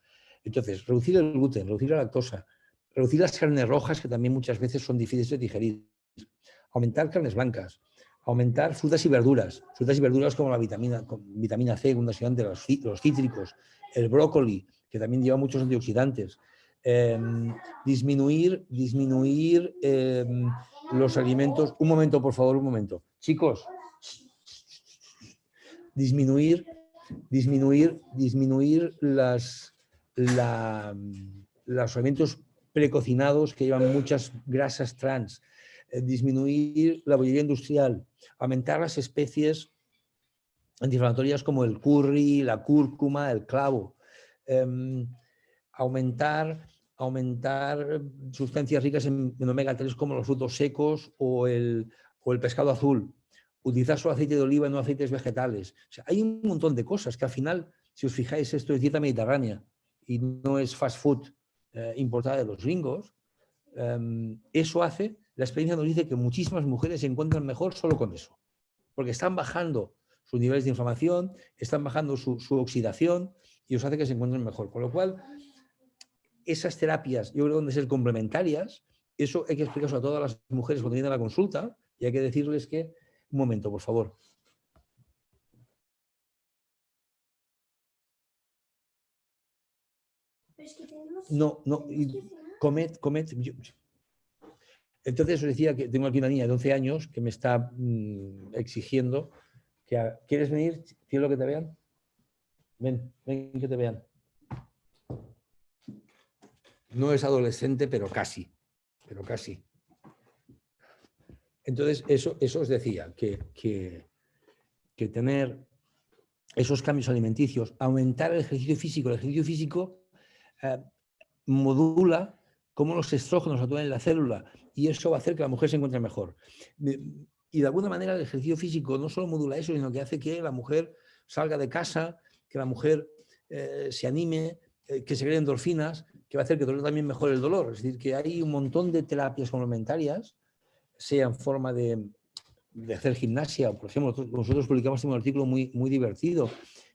Entonces, reducir el gluten, reducir la lactosa, reducir las carnes rojas, que también muchas veces son difíciles de digerir, aumentar carnes blancas, aumentar frutas y verduras como la vitamina C, un antioxidante, los cítricos, el brócoli, que también lleva muchos antioxidantes, disminuir los alimentos. Un momento, por favor, un momento. Chicos, disminuir los alimentos precocinados que llevan muchas grasas trans, disminuir la bollería industrial, aumentar las especies antiinflamatorias como el curry, la cúrcuma, el clavo, aumentar sustancias ricas en omega 3 como los frutos secos o el pescado azul, utilizar solo aceite de oliva y no aceites vegetales. O sea, hay un montón de cosas que al final, si os fijáis, esto es dieta mediterránea y no es fast food importada de los gringos. Eso hace, la experiencia nos dice que muchísimas mujeres se encuentran mejor solo con eso, porque están bajando sus niveles de inflamación, están bajando su oxidación y os hace que se encuentren mejor. Con lo cual, esas terapias, yo creo que deben ser complementarias. Eso hay que explicarlo a todas las mujeres cuando vienen a la consulta y hay que decirles que, un momento, por favor. No, comed. Entonces os decía que tengo aquí una niña de 11 años que me está exigiendo que ¿quieres venir? ¿Quiero que te vean? Ven que te vean. No es adolescente, pero casi. Entonces, eso os decía, que tener esos cambios alimenticios, aumentar el ejercicio físico. El ejercicio físico modula cómo los estrógenos actúan en la célula y eso va a hacer que la mujer se encuentre mejor. Y de alguna manera el ejercicio físico no solo modula eso, sino que hace que la mujer salga de casa, que la mujer se anime, que se creen endorfinas, que va a hacer que también mejore el dolor. Es decir, que hay un montón de terapias complementarias, sea en forma de hacer gimnasia. Por ejemplo, nosotros publicamos un artículo muy divertido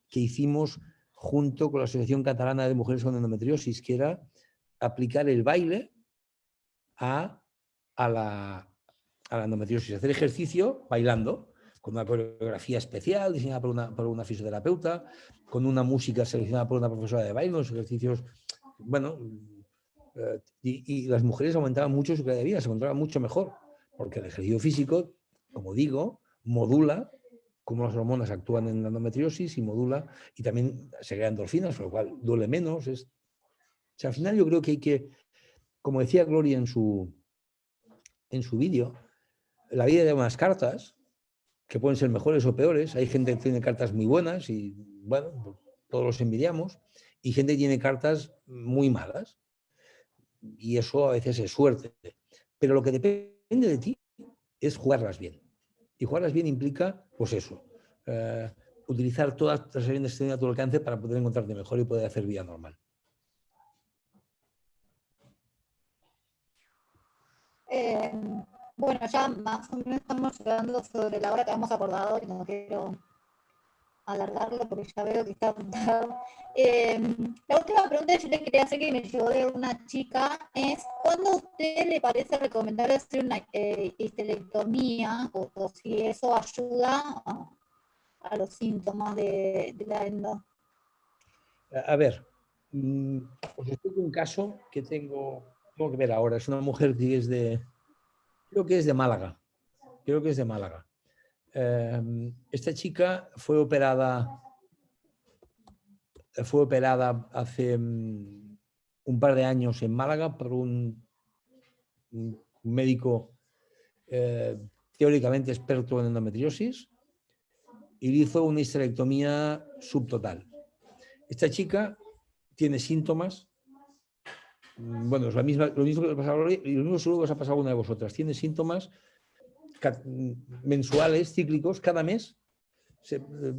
que hicimos junto con la Asociación Catalana de Mujeres con Endometriosis, que era aplicar el baile a la endometriosis, hacer ejercicio bailando, con una coreografía especial diseñada por una fisioterapeuta, con una música seleccionada por una profesora de baile, unos ejercicios, bueno, y las mujeres aumentaban mucho su calidad de vida, se encontraban mucho mejor, porque el ejercicio físico, como digo, modula cómo las hormonas actúan en la endometriosis y modula, y también se crean endorfinas, con lo cual duele menos. O sea, al final yo creo que hay que, como decía Gloria en su vídeo, la vida de unas cartas, que pueden ser mejores o peores. Hay gente que tiene cartas muy buenas y, bueno, pues todos los envidiamos, y gente que tiene cartas muy malas. Y eso a veces es suerte. Pero lo que depende de ti es jugarlas bien. Y jugarlas bien implica, pues eso, utilizar todas las herramientas que tienes a tu alcance para poder encontrarte mejor y poder hacer vida normal. Bueno, ya más o menos estamos llegando sobre la hora que hemos acordado y no quiero alargarlo porque ya veo que está apuntado. La última pregunta que yo le quería hacer, que me llegó de una chica, es ¿cuándo a usted le parece recomendable hacer una histerectomía o si eso ayuda a los síntomas de la endo? A ver, os explico un caso que tengo que ver ahora. Es una mujer que es creo que es de Málaga. Esta chica fue operada hace un par de años en Málaga por un médico teóricamente experto en endometriosis y le hizo una histerectomía subtotal. Esta chica tiene síntomas, bueno, es lo mismo que le pasaba a Gloria y lo mismo seguro que os ha pasado a una de vosotras. Tiene síntomas mensuales, cíclicos, cada mes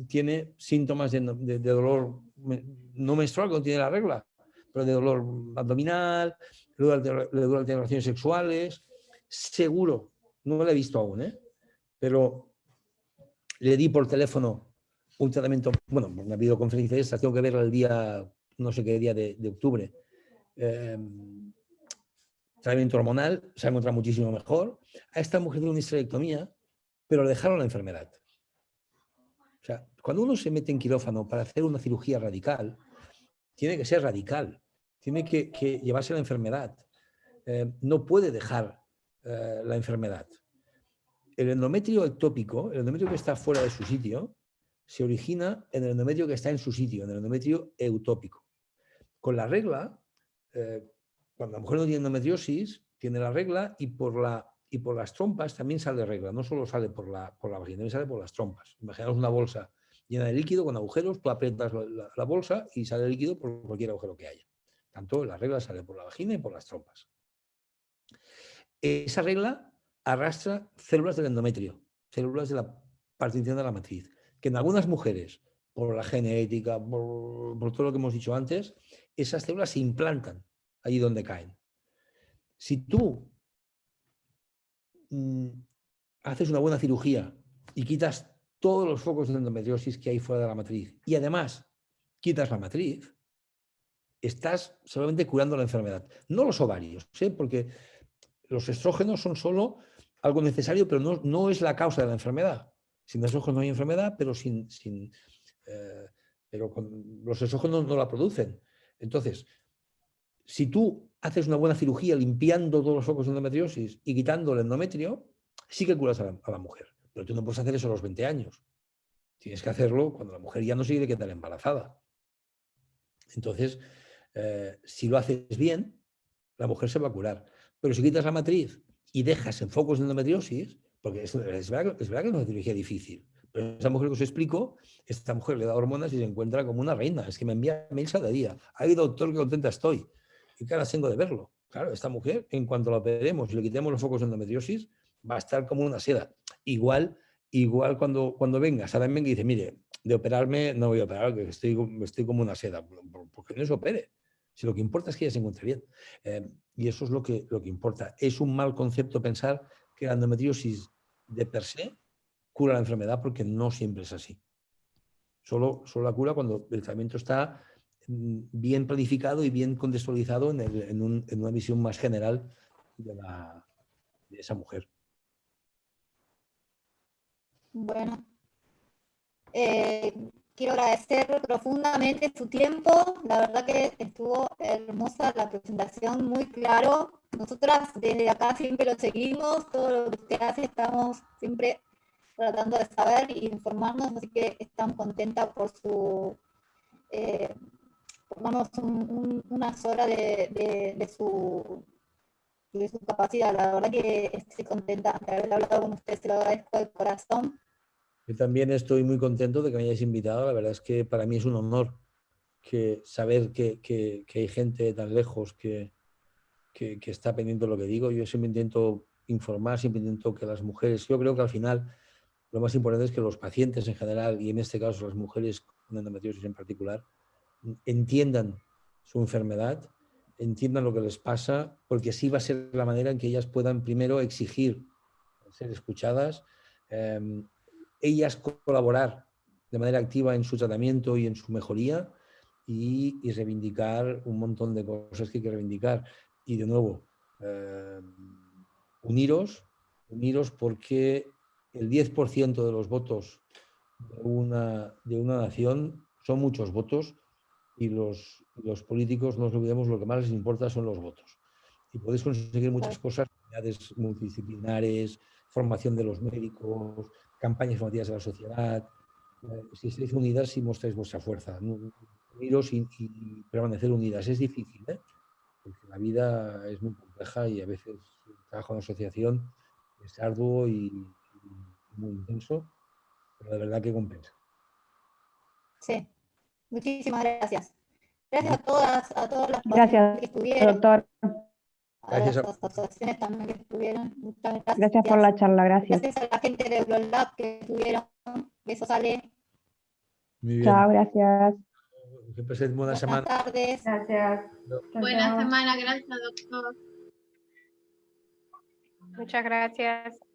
tiene síntomas de dolor no menstrual cuando tiene la regla, pero de dolor abdominal, le duele alteraciones sexuales, seguro, no lo he visto aún, pero le di por teléfono un tratamiento, bueno, una videoconferencia esta, tengo que verla el día, no sé qué día de octubre, tratamiento hormonal, se ha encontrado muchísimo mejor. A esta mujer tiene una histerectomía, pero le dejaron la enfermedad. O sea, cuando uno se mete en quirófano para hacer una cirugía radical, tiene que ser radical, tiene que llevarse la enfermedad. No puede dejar la enfermedad. El endometrio ectópico, el endometrio que está fuera de su sitio, se origina en el endometrio que está en su sitio, en el endometrio eutópico. Con la regla, cuando la mujer no tiene endometriosis, tiene la regla y por las trompas también sale regla, no solo sale por la vagina, también sale por las trompas. Imaginaos una bolsa llena de líquido con agujeros, tú aprietas la bolsa y sale líquido por cualquier agujero que haya. Tanto la regla sale por la vagina y por las trompas. Esa regla arrastra células del endometrio, células de la partición de la matriz, que en algunas mujeres, por la genética, por todo lo que hemos dicho antes, esas células se implantan allí donde caen. Si tú haces una buena cirugía y quitas todos los focos de endometriosis que hay fuera de la matriz y además quitas la matriz, estás solamente curando la enfermedad. No los ovarios, porque los estrógenos son solo algo necesario, pero no es la causa de la enfermedad. Sin estrógenos no hay enfermedad, pero con los estrógenos no la producen. Entonces, si tú haces una buena cirugía limpiando todos los focos de endometriosis y quitando el endometrio, sí que curas a la mujer. Pero tú no puedes hacer eso a los 20 años. Tienes que hacerlo cuando la mujer ya no se quiere quedar embarazada. Entonces, si lo haces bien, la mujer se va a curar. Pero si quitas la matriz y dejas en focos de endometriosis, porque es verdad que es una cirugía difícil, pero esa mujer que os explico, esta mujer le da hormonas y se encuentra como una reina. Es que me envía mails cada día. Ay, doctor, qué contenta estoy. ¿Qué ganas tengo de verlo? Claro, esta mujer, en cuanto la operemos y le quitemos los focos de endometriosis, va a estar como una seda. Igual cuando venga, Sara venga y dice, mire, de operarme no voy a operar, que estoy como una seda. Porque no se opere. Si lo que importa es que ella se encuentre bien. Y eso es lo que importa. Es un mal concepto pensar que la endometriosis de per se cura la enfermedad, porque no siempre es así. Solo la cura cuando el tratamiento está bien planificado y bien contextualizado en una visión más general de esa mujer. Bueno, quiero agradecer profundamente su tiempo. La verdad que estuvo hermosa la presentación, muy claro. Nosotras desde acá siempre lo seguimos, todo lo que usted hace estamos siempre tratando de saber e informarnos, así que estamos contentas por su darnos unas horas de su capacidad. La verdad que estoy contenta de haber hablado con usted, se lo agradezco de corazón. Yo también estoy muy contento de que me hayáis invitado. La verdad es que para mí es un honor saber que hay gente tan lejos que está pendiente de lo que digo. Yo siempre intento informar, siempre intento que las mujeres, yo creo que al final lo más importante es que los pacientes en general, y en este caso las mujeres con endometriosis en particular, entiendan su enfermedad, entiendan lo que les pasa, porque así va a ser la manera en que ellas puedan primero exigir ser escuchadas, ellas colaborar de manera activa en su tratamiento y en su mejoría, y reivindicar un montón de cosas que hay que reivindicar. Y de nuevo, uniros porque el 10% de los votos de una nación son muchos votos, y los políticos, no nos olvidemos, lo que más les importa son los votos. Y podéis conseguir muchas cosas, unidades multidisciplinares, formación de los médicos, campañas informativas de la sociedad. Si estáis unidas y mostráis vuestra fuerza, uniros y permanecer unidas. Es difícil, porque la vida es muy compleja y a veces el trabajo en asociación es arduo y muy intenso, pero de verdad que compensa. Sí, muchísimas gracias. Gracias a todas las Gracias, que estuvieron, doctor. a las asociaciones también que estuvieron. Muchas gracias. Gracias por la charla, gracias. Gracias a la gente de BloodLab que estuvieron. Eso sale. Muy bien. Chao, gracias. Que paséis buena semana. Buenas tardes. Gracias. Buena semana, gracias, doctor. Muchas gracias.